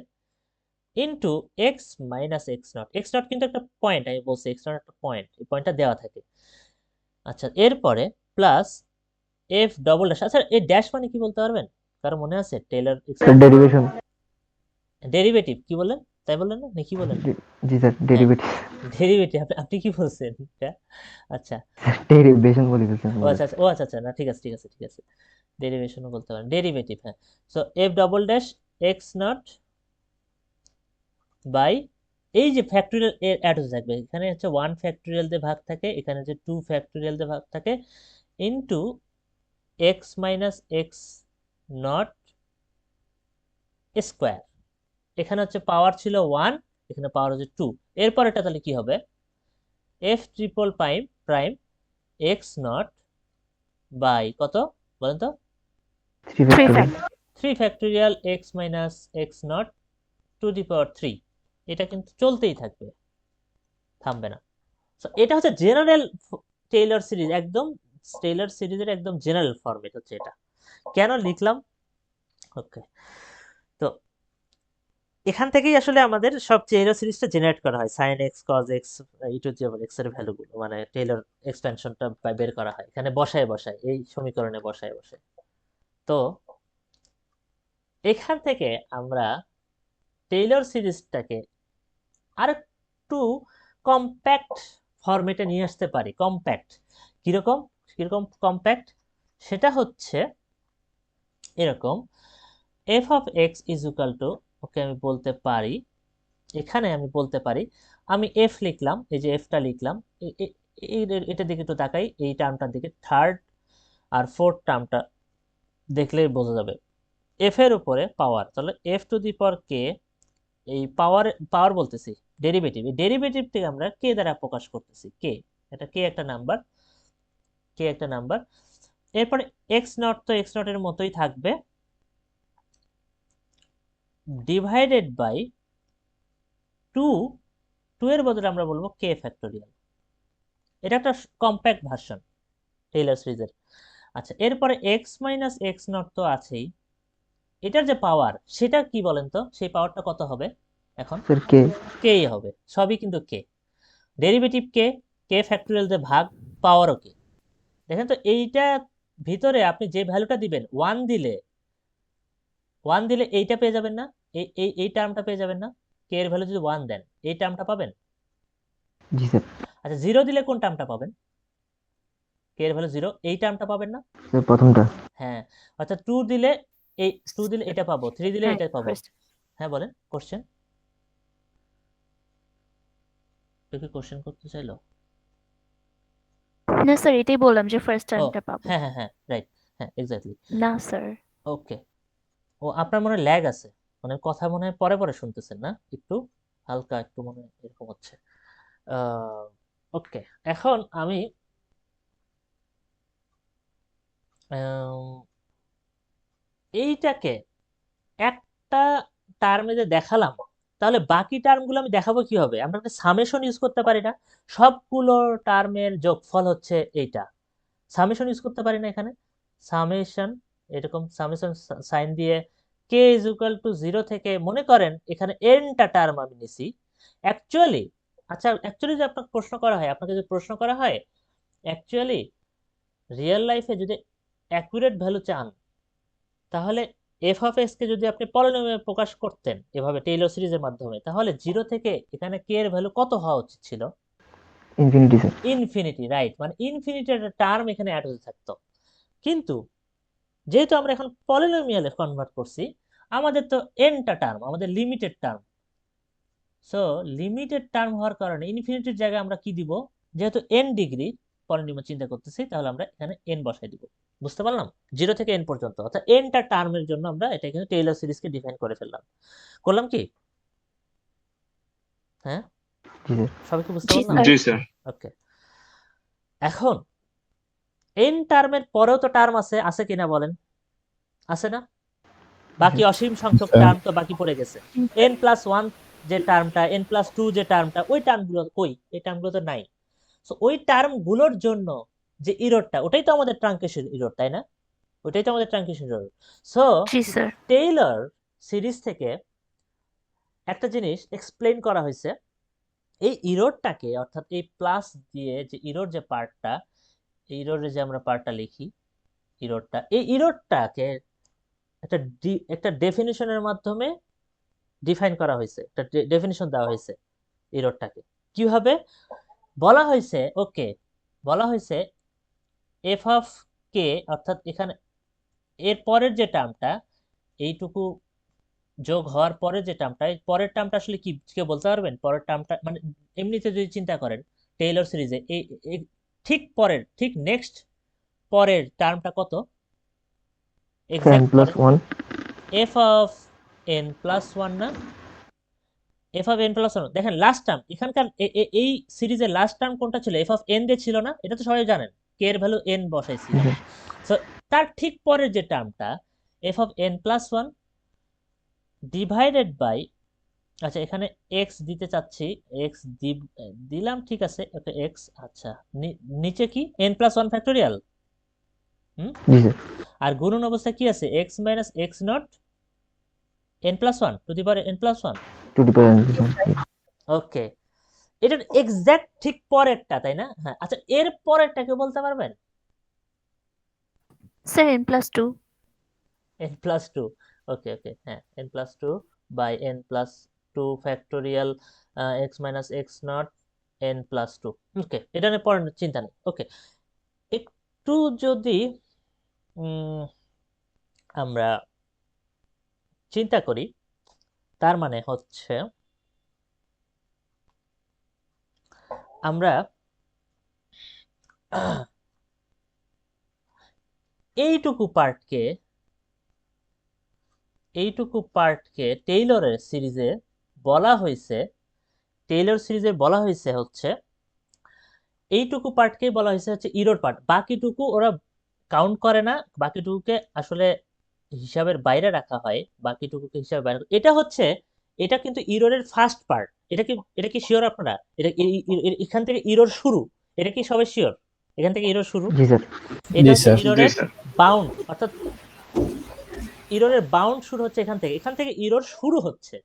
into x minus x not. X not কিন্তু একটা পয়েন্ট, আমি বলছি এক্স নট একটা পয়েন্ট, এই পয়েন্টটা দেওয়া থাকে। আচ্ছা, এরপরে প্লাস এফ ডবল ড্যাশ। আচ্ছা, এই ড্যাশ মানে কি বলতে পারবেন? কারো মনে আছে? Taylor derivation. ডেরিভেটিভ কি বললেন? তাই বললেন না, নাকি বলেন? জি স্যার, ডেরিভেটিভ। ডেরিভেটিভ, আপনি কি বলছেন এটা? আচ্ছা, ডেরিভেশন বলে ফেলছেন ও আচ্ছা আচ্ছা, ও আচ্ছা আচ্ছা, না ঠিক আছে ঠিক আছে ঠিক আছে, ডেরিভেশনও বলতে পারেন, ডেরিভেটিভ। হ্যাঁ, so F double dash x not by, এই যে ফ্যাক্টরিয়াল এর অ্যাড হতে থাকবে, এখানে হচ্ছে 1 ফ্যাক্টরিয়াল দিয়ে ভাগ থাকে, এখানে হচ্ছে 2 ফ্যাক্টরিয়াল দিয়ে ভাগ থাকে, into x minus x not square. এখানে হচ্ছে পাওয়ার ছিল 1, এখানে পাওয়ার হচ্ছে 2। এরপর এটা তাহলে কি হবে, F triple prime x not by কত বলেন তো, 3 factorial x minus x naught to the power 3। এটা কিন্তু চলতেই থাকবে, থামবে না। So, এটা হচ্ছে জেনারেল টেইলর সিরিজ, একদম টেইলর সিরিজের একদম জেনারেল ফরম্যাট হচ্ছে এটা। কেন লিখলাম? ওকে, তো এখান থেকেই আসলে আমাদের সব টেইলর সিরিজটা জেনারেট করা হয়, sin x cos x E two the power x এর ভ্যালুগুলো, মানে টেইলর এক্সপেনশনটা বের করা হয় এখানে বসায় বসায়, এই সমীকরণে বসায় বসায়। তো এখান থেকে আমরা টেইলর সিরিজটাকে আরেকটু কম্প্যাক্ট ফরম্যাটে নিয়ে আসতে পারি। কম্প্যাক্ট কিরকম কিরকম কম্প্যাক্ট? সেটা হচ্ছে এরকম, F of x is equal to, okay আমি বলতে পারি, এখানে আমি বলতে পারি, আমি এফ লিখলাম, এই যে এফটা লিখলাম, এটা দিকে একটু তাকাই, এই টার্মটার দিকে, থার্ড আর ফোর্থ টার্মটা দেখলেই বোঝা যাবে। এফ এর উপরে পাওয়ার, তাহলে এফ টু দি পাওয়ার কে, এই পাওয়ার বলতেছি ডেরিভেটিভ, এই ডেরিভেটিভটাকে আমরা কে দ্বারা প্রকাশ করতেছি, কে, এটা কে একটা নাম্বার, কে একটা নাম্বার। এরপরে এক্স নট তো এক্স নট এর মতোই থাকবে, ডিভাইডেড বাই 2 এর বদলে আমরা বলবো কে ফ্যাক্টোরিয়াল। এটা একটা কম্প্যাক্ট ভার্সন টেইলর সিরিজের। আচ্ছা, এরপরে এক্স মাইনাস এক্স নট তো আছেই, এটার যে পাওয়ার সেটা কি বলেন তো, সেই পাওয়ারটা কত হবে এখন? স্যার কে। কে হবে, সবই কিন্তু কে, ডেরিভেটিভ কে, কে ফ্যাক্টোরিয়াল দিয়ে ভাগ, পাওয়ারও কে। দেখেন তো, এইটা ভিতরে আপনি যে ভ্যালুটা দিবেন, 1 দিলে এইটা পেয়ে যাবেন না, এই টার্মটা পেয়ে যাবেন না, কে এর ভ্যালু যদি 1 দেন এই টার্মটা পাবেন। জি স্যার। আচ্ছা, 0 দিলে কোন টার্মটা পাবেন? কে এর ভ্যালু 0, এই টার্মটা পাবেন না? স্যার প্রথমটা। হ্যাঁ, আচ্ছা 2 দিলে এই 2 দিলে এটা পাবো, 3 দিলে হ্যাঁ, এটা পাবো। first. হ্যাঁ বলেন, কোশ্চেন, কি কোশ্চেন করতে চাইলো? না স্যার, এটাই বললাম যে ফার্স্ট ও টার্মটা পাবো। হ্যাঁ হ্যাঁ হ্যাঁ, রাইট, হ্যাঁ এক্স্যাক্টলি। না স্যার, ওকে, ও আপনার মনে ল্যাগ আছে, মানে কথা মনে হয় পরে পরে শুনতেছেন না, একটু হালকা একটু মনে হয় এরকম হচ্ছে। ওকে, এখন আমি এইটাকে একটা টার্মে যে দেখালাম, তাহলে বাকি টার্মগুলো আমি দেখাবো কি হবে? আমরা একটা সামেশন ইউজ করতে পারি না? সবগুলো টার্মের যোগফল হচ্ছে এইটা, সামেশন ইউজ করতে পারি না এখানে? সামেশন, এরকম সামেশন সাইন দিয়ে কে ইজ ইকুয়াল টু 0 থেকে, মনে করেন এখানে এনটা টার্ম আমি নিছি, অ্যাকচুয়ালি আচ্ছা অ্যাকচুয়ালি যে আপনাকে প্রশ্ন করা হয়, আপনাকে যে প্রশ্ন করা হয় অ্যাকচুয়ালি রিয়েল লাইফে যদি অ্যাকুরেট ভ্যালু চান, তাহলে এফ অফ এক্স কে যদি আপনি পলিনোমিয়াল প্রকাশ করতেন এভাবে টেইলর সিরিজের মাধ্যমে, তাহলে জিরো থেকে এখানে কে এর ভ্যালু কত হওয়া উচিত ছিল? Infinity sir. ইনফিনিটি, রাইট, মানে ইনফিনিটি একটা টার্ম এখানে অ্যাড হতে থাকতো। কিন্তু যেহেতু আমরা এখন পলিনোমিয়ালে কনভার্ট করছি, আমাদের তো এনটা টার্ম, আমাদের limited term. So limited term হওয়ার কারণে ইনফিনিটির জায়গায় আমরা কি দিব? যেহেতু এন ডিগ্রি পলিনোমিয়াল চিন্তা করতেছি, তাহলে আমরা এখানে এন বসাই দিব। বুঝতে পারলাম? জিরো থেকে এন পর্যন্ত, অর্থাৎ এনটা টার্মের জন্য আমরা এটা কিন্তু টেইলর সিরিজকে ডিফাইন করে ফেললাম। করলাম কি? হ্যাঁ, জি স্যার। সবাই কি বুঝতে জি পারলাম? স্যার। জি স্যার। ওকে, এখন এন টার্মের পরেও তো টার্ম আছে, আছে কিনা বলেন? আছে না? বাকি অসীম সংখ্যক স্যার। টার্ম তো বাকি পড়ে গেছে। এন প্লাস ওয়ান যে টার্মটা, এন প্লাস টু যে টার্মটা, ওই টার্মগুলো কই? এই টার্মগুলো তো নাই। সো ওই টার্মগুলোর জন্য যে ইররটা, ওটাই তো আমাদের ট্রাঙ্কেশন ইরর, তাই না? ওটাই তো আমাদের ট্রাঙ্কেশন ইরর। সো জি স্যার। টেইলর সিরিজ থেকে একটা জিনিস এক্সপ্লেইন করা হয়েছে, এই ইররটাকে, অর্থাৎ এই প্লাস দিয়ে যে ইরর যে পার্টটা, এই ইররের যে আমরা পার্টটা লিখি, ইররটা, এই ইররটাকে একটা ডেফিনিশনের মাধ্যমে ডিফাইন করা হয়েছে, একটা ডেফিনিশন দেওয়া হয়েছে ইররটাকে। কিভাবে বলা হয়েছে? ওকে, বলা হয়েছে এফ অফ কে, অর্থাৎ এখানে এর পরের যে টার্মটা, এইটুকু যোগ হওয়ার পরে যে টার্মটা, এই পরের টার্মটা আসলে কি কেউ বলতে পারবেন? পরের টার্মটা মানে এমনিতে যদি চিন্তা করেন টেইলর সিরিজে এই ঠিক পরের, ঠিক নেক্সট পরের টার্মটা কত? N exact plus one. F of N plus one না? F of N plus one, দেখেন লাস্ট টার্ম এখানকার এই সিরিজের লাস্ট টার্ম কোনটা ছিল? এফ অফ এন দিয়ে ছিল না? এটা তো সবাই জানেন, কে এর ভ্যালু এন বসাইছি। সো তার ঠিক পরের যে টার্মটা F of N plus one divided by, আচ্ছা এখানে এক্স দিতে চাচ্ছি, এক্স দিলাম, ঠিক আছে, ওকে এক্স। আচ্ছা নিচে কি এন প্লাস ওয়ান ফ্যাক্টোরিয়াল, জি স্যার। আর গুণন অবস্থায় কি আছে? X minus x naught N plus one to the power N plus one. To the power N. Okay, এটার এক্সাক্ট ঠিক পরেরটা, তাই না? হ্যাঁ, আচ্ছা এর পরেরটা কেউ বলতে পারবেন? Sir n plus two. N plus two, okay okay, হ্যাঁ n plus two by n plus two factorial x minus x naught N plus two. Okay, এটা নিয়ে পড়ার চিন্তা নেই। ওকে, একটু যদি আমরা চিন্তা করি, তার মানে হচ্ছে আমরা এইটুকু পার্টকে টেইলরের সিরিজে বলা হয়েছে, হচ্ছে এইটুকু পার্টকে বলা হয়েছে হচ্ছে ইরর পার্ট। বাকিটুকু ওরা কাউন্ট করে না, বাকিটুকুকে আসলে হিসাবের বাইরে রাখা হয়, বাকিটুকুকে হিসাবের বাইরে। এটা কিন্তু ইররের ফার্স্ট পার্ট। এটা কি শিওর আপনারা? এখান থেকে ইরর শুরু, এটা কি সবাই শিওর? এখান থেকে ইরর শুরু, জি স্যার। এটা জি হচ্ছে স্যার। ইররের জি স্যার। বাউন্ড, অর্থাৎ ইররের বাউন্ড শুরু হচ্ছে এখান থেকে ইরর শুরু হচ্ছে,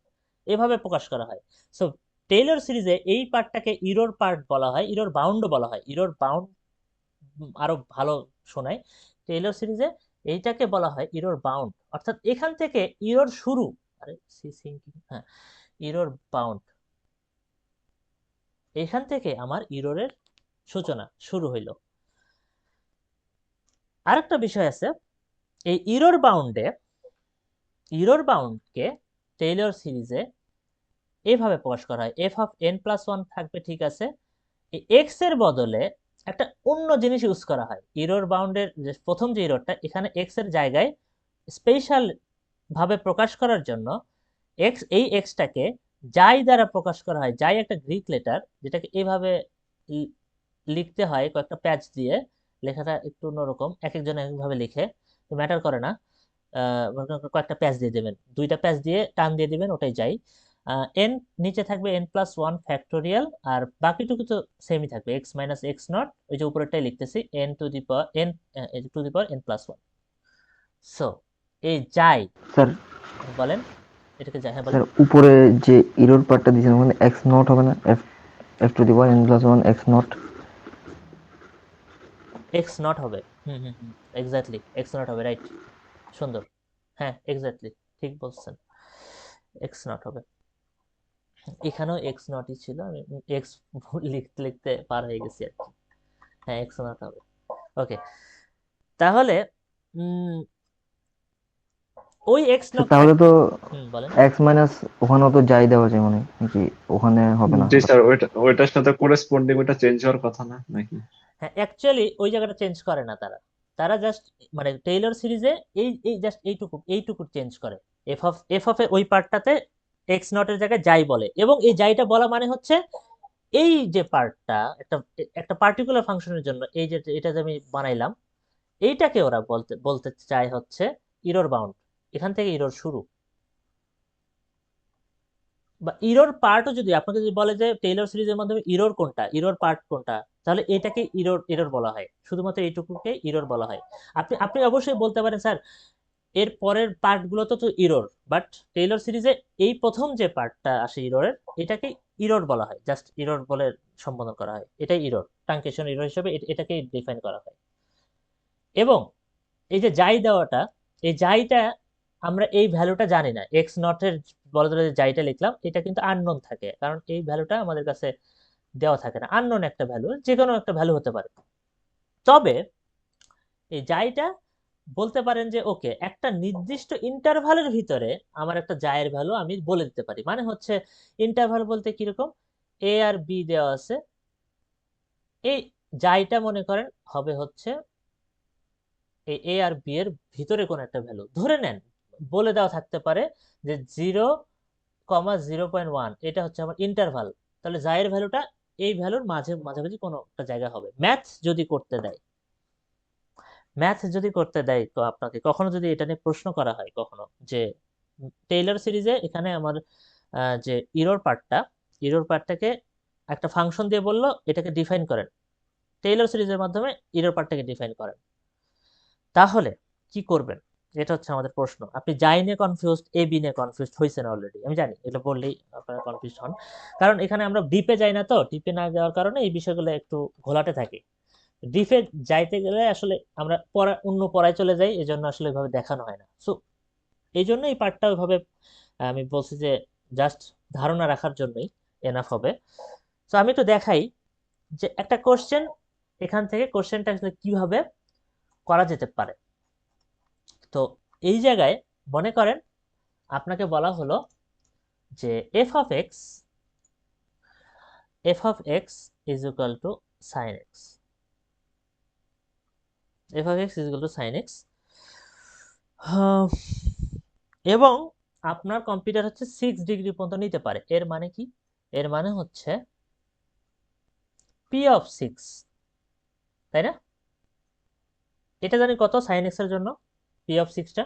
এভাবে প্রকাশ করা হয়। সো টেইলর সিরিজে এই পার্টটাকে ইরর পার্ট বলা হয়, ইরর বাউন্ডও বলা হয়। ইরর বাউন্ড আরো ভালো শোনায়। টেইলর সিরিজে এইটাকে বলা হয় ইরর বাউন্ড, অর্থাৎ এখান থেকে ইরর শুরু। আরে হ্যাঁ, ইরর বাউন্ড, এখান থেকে আমার ইররের সূচনা শুরু হইল। আরেকটা বিষয় আছে, এই ইরর বাউন্ডকে টেইলর সিরিজে এইভাবে প্রকাশ করা হয়, F of N plus one থাকবে, ঠিক আছে, এই এক্স এর বদলে একটা অন্য জিনিস ইউজ করা হয়। ইরর বাউন্ডের যে প্রথম যে ইররটা, এখানে এক্স এর জায়গায় স্পেশাল ভাবে প্রকাশ করার জন্য এই এক্সটাকে যাই দ্বারা প্রকাশ করা হয়, যাই একটা গ্রিক লেটার, যেটাকে এইভাবে লিখতে হয় কয়েকটা প্যাচ দিয়ে, লেখাটা একটু অন্যরকম, এক একজন একভাবে লিখে, ম্যাটার করে না। কয়েকটা প্যাচ দিয়ে দেবেন, দুইটা প্যাচ দিয়ে টান দিয়ে দিবেন, ওটাই যাই। এন নিচে থাকবে এন প্লাস ওয়ান ফ্যাক্টোরিয়াল, আর বাকিটুকু তো সেমই থাকবে, এক্স মাইনাস এক্স নট, ওই যে উপরেরটাই লিখতেছি, N two the power N plus one. So এই যাই, স্যার। বলেন এটাকে যাই, হ্যাঁ স্যার বলেন। উপরে যে ইরর পার্টটা দিয়েছেন ওখানে এক্স নট হবে না? F x to the power n plus 1 x naught x not হবে। হুম হুম হুম, এক্স্যাক্টলি এক্স নট হবে, রাইট, সুন্দর। হ্যাঁ এক্স্যাক্টলি ঠিক বলছেন, এক্স নট হবে। এখানেও এক্স নটই ছিল, আমি এক্স লিখতে লিখতে পার হয়ে গেছি আর কি। হ্যাঁ এক্স নট হবে। ওকে, তাহলে উম, ওই এক্স নট তাহলে তো বলেন। x মাইনাস ওখানেও তো যাই দেওয়া যায় মানে নাকি ওখানে হবে না জি স্যার, ওইটার সাথে করেসপন্ডিং ওইটা চেঞ্জ হওয়ার কথা না নাকি? হ্যাঁ অ্যাকচুয়ালি ওই জায়গাটা চেঞ্জ করে না তারা, তারা জাস্ট মানে টেইলর সিরিজে এই এই জাস্ট এইটুকু চেঞ্জ করে। এফ অফ ওই পার্টটাতে এক্স নটের জায়গায় যাই বলে, এবং এই যাইটা বলা মানে হচ্ছে এই যে পার্টটা একটা একটা পার্টিকুলার ফাংশনের জন্য, এই যে এটা যে আমি বানাইলাম, এইটাকে ওরা বলতে বলতে চায় হচ্ছে ইরর বাউন্ড। এখান থেকে ইরর শুরু, বা ইরর পার্টও যদি আপনাকে যদি বলে যে টেইলর সিরিজের মাধ্যমে ইরর কোনটা, ইরর পার্ট কোনটা, তাহলে এটাকে ইরর ইরর বলা হয়, শুধুমাত্র এইটুকুকে ইরর বলা হয়। আপনি আপনি অবশ্যই বলতে পারেন স্যার এর পরের পার্টগুলো তো ইরর, বাট টেইলর সিরিজে এই প্রথম যে পার্টটা আসে ইররের, এটাকে ইরর বলা হয়, জাস্ট ইরর বলে সম্বোধন করা হয়, এটাই ইরর, ট্রাঙ্কেশন ইরর হিসেবে এটাকে ডিফাইন করা হয়। এবং এই যে যাই দেওয়াটা, এই যাইটা আমরা এই ভ্যালুটা জানি না, এক্স নটের বলা ধরে যে যাইটা লিখলাম, এটা কিন্তু আননোন থাকে, কারণ এই ভ্যালুটা আমাদের কাছে দেওয়া থাকে না, আননোন একটা ভ্যালু, যে কোনো একটা ভ্যালু হতে পারে। তবে এই যাইটা বলতে পারেন যে ওকে একটা নির্দিষ্ট ইন্টারভালের ভিতরে আমার একটা যায়ের ভ্যালু আমি বলে দিতে পারি, মানে হচ্ছে ইন্টারভাল বলতে কিরকম, এ আর বি দেওয়া আছে, এই যাইটা মনে করেন হবে হচ্ছে এই এ আর বি এর ভিতরে কোন একটা ভ্যালু ধরে নেন, বলে দেওয়া থাকতে পারে যে 0,0.1, এটা হচ্ছে আমার ইন্টারভাল, তাহলে জায়ের ভ্যালুটা এই ভ্যালুর মাঝামাঝি কোনো একটা জায়গা হবে। ম্যাথ যদি করতে দেয় তো আপনাকে কখনো যদি এটা নিয়ে প্রশ্ন করা হয় কখনো, যে টেইলর সিরিজে এখানে আমার যে ইরর পার্টটাকে একটা ফাংশন দিয়ে বললো এটাকে ডিফাইন করেন, টেইলর সিরিজের মাধ্যমে ইরর পার্টটাকে ডিফাইন করেন, তাহলে কি করবেন? এটা হচ্ছে আমাদের প্রশ্ন। আপনি যাই নিয়ে কনফিউজড, এ বি নিয়ে কনফিউজড হয়েছেন অলরেডি, আমি জানি এটা বললেই আপনারা কনফিউজড হন, কারণ এখানে আমরা ডিপে যাই না, তো ডিপে না যাওয়ার কারণে এই বিষয়গুলো একটু ঘোলাটে থাকে। ডিপে যাইতে গেলে আসলে আমরা অন্য পড়ায় চলে যাই, এই জন্য আসলে এভাবে দেখানো হয় না। সো এই জন্য এই পার্টটা ওইভাবে আমি বলছি যে জাস্ট ধারণা রাখার জন্যই এনাফ হবে। তো আমি একটু দেখাই যে একটা কোশ্চেন, এখান থেকে কোশ্চেনটা আসলে কিভাবে করা যেতে পারে। তো এই জায়গায় মনে করেন আপনাকে বলা হলো যে f of x is equal to sin x, f of x is equal to sin x, এবং আপনার কম্পিউটার হচ্ছে 6 ডিগ্রি পর্যন্ত নিতে পারে। এর মানে কি? এর মানে হচ্ছে p(6), তাই না? এটা জানি কত sin x এর জন্য, p(6) টা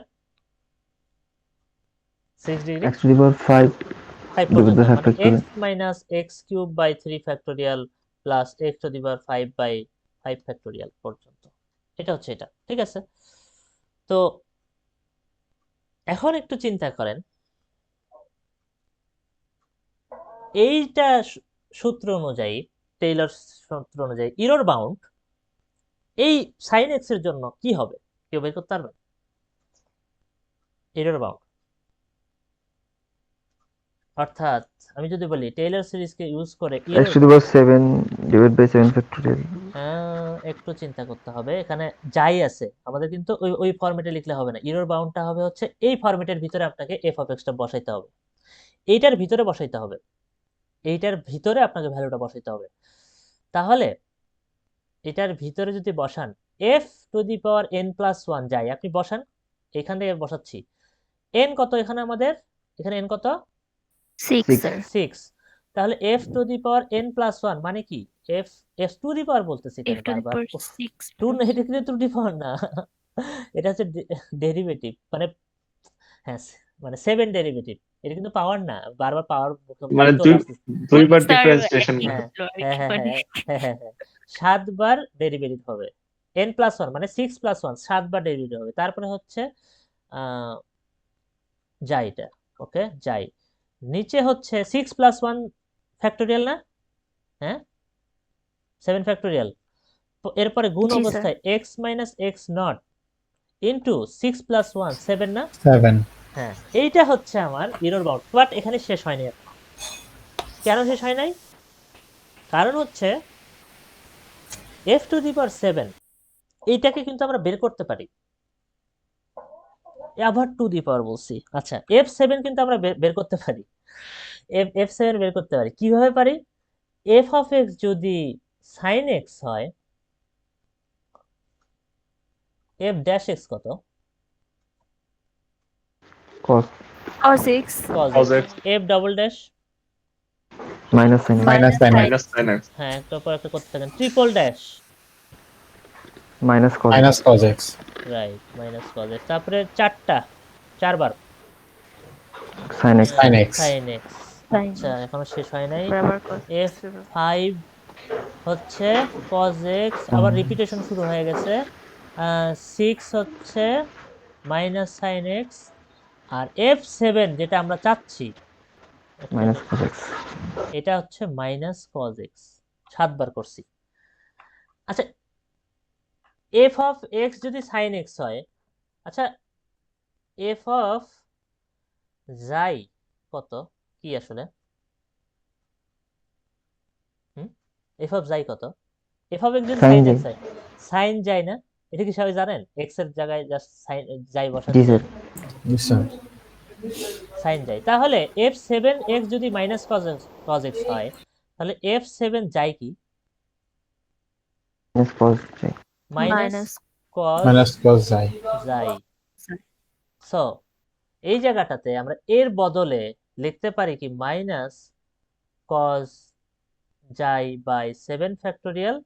6 degree x to the power 5 5 divided পর্যন্ত, by 5 মানে x factorial minus x cube by 3 factorial plus x to the power 5 by 5 factorial পর্যন্ত, এটা হচ্ছে এটা, ঠিক আছে? তো এখন একটু চিন্তা করেন, এইটা সূত্র অনুযায়ী, টেইলর সূত্র অনুযায়ী ইরর বাউন্ড এই sin x এর জন্য কি হবে? কেউ বের করতে পারবে? ইরর বাউন্ড অর্থাৎ আমি যদি বলি টেইলর সিরিজকে ইউজ করে x to the power 7 divided by 7 factorial একটু চিন্তা করতে হবে, এখানে যাই আছে আমাদের কিন্তু ওই ওই ফরম্যাটে লিখলে হবে না, ইরর বাউন্ডটা হবে হচ্ছে এই ফরম্যাটের ভিতরে আপনাকে f(x) টা বসাইতে হবে, এইটার ভিতরে বসাইতে হবে, এইটার ভিতরে আপনাকে ভ্যালুটা বসাইতে হবে। তাহলে এটার ভিতরে যদি বসান f two the power n+1 যাই আপনি বসান, এখান থেকে বসাচ্ছি n কত এখানে আমাদের, এখানে n কত? 6 স্যার 6। তাহলে f two the power n+1 মানে কি? f টু দি পাওয়ার বলতেছি f কেন to the বারবার? power 6 টু না, এটা কিন্তু টু দি পাওয়ার না, এটা হচ্ছে ডেরিভেটিভ, মানে হ্যাঁ মানে 7 ডেরিভেটিভ, এটা কিন্তু পাওয়ার না, বারবার পাওয়ার মানে চলে আসতেছে। দুইবার স্যার ডিফারেন্সিয়েশন একই হ্যাঁ হলো আর হ্যাঁ কি, হ্যাঁ মানে হ্যাঁ হ্যাঁ হ্যাঁ 7 বার ডেরিভেটিভ হবে, n+1 মানে 6+1 7 বার ডেরিভেটিভ হবে, তারপরে হচ্ছে আহ যাইটা, ওকে যাই, নিচে হচ্ছে 6+1 ফ্যাক্টোরিয়াল না, হ্যাঁ 7 ফ্যাক্টোরিয়াল, এরপরে গুণ জি স্যার। অবস্থায় x minus x not into 6 plus 1 7 না? 7 হ্যাঁ এইটা হচ্ছে আমার ইরর বাউন্ড, বাট এখানে শেষ হয়নি এখন। কেন শেষ হয় নাই? কারণ হচ্ছে f টু দি পাওয়ার 7 এইটাকে কিন্তু আমরা বের করতে পারি, আবার টু দি পাওয়ার বলছি, আচ্ছা f7 কিন্তু আমরা বের করতে পারি, f7 বের করতে পারি কিভাবে পারি? f অফ x যদি sin x হয়, f ড্যাশ x কত? cos Or 6 cos cos x, x f double dash, minus sin x minus sin x minus sin x হ্যাঁ একটা পর একটা করতে থাকেন, triple dash, minus cos x minus cos x right minus cos x, তারপরে চারবার sin x sin x sin x। Sin আচ্ছা এখনো শেষ হয় নাই, বরাবর cos x f5 হচ্ছে cos x, আবার রিপিটেশন শুরু হয়ে গেছে, 6 হচ্ছে মাইনাস sin x, আর f7 যেটা আমরা চাচ্ছি minus cos x এটা হচ্ছে মাইনাস cos x, 7বার করছি। আচ্ছা f অফ x যদি sin x হয়, আচ্ছা f অফ যাই কত কি আসলে, f অফ যাই কত? f অফ x যদি sin sin j x হয়, sin যায় না? এটা কি সবাই জানেন? x এর জায়গায় জাস্ট sin যাই বসান জি দিলেন, স্যার yes sir sin যায়। তাহলে f7x যদি মাইনাস cos x হয়, তাহলে f7 যায় কি? minus cos j minus minus cos minus cos y যায়। Sorry. সো এই জায়গাটাতে আমরা এর বদলে লিখতে পারি কি মাইনাস cos যাই by 7 factorial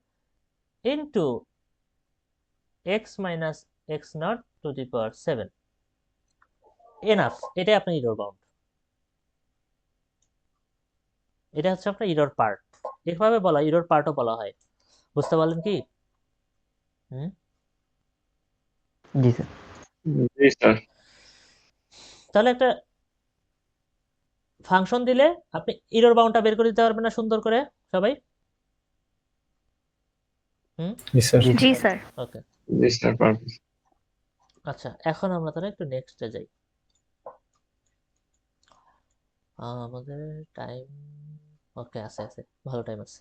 into x minus x not to the power 7, enough. এটাই আপনার ইরর বাউন্ড, এটা হচ্ছে আপনার ইরর পার্ট, এভাবে বলা ইরর পার্টও বলা হয়। বুঝতে পারলেন কি? জি স্যার জি স্যার তাহলে একটা ফাংশন দিলে আপনি ইরর বাউন্ডটা বের করে দিতে পারবেন না সুন্দর করে সবাই? yes sir জি জি স্যার। ওকে জি স্যার পারবো আচ্ছা এখন আমরা তাহলে একটু নেক্সটে যাই। আমাদের টাইম ওকে আছে আছে, ভালো টাইম আছে,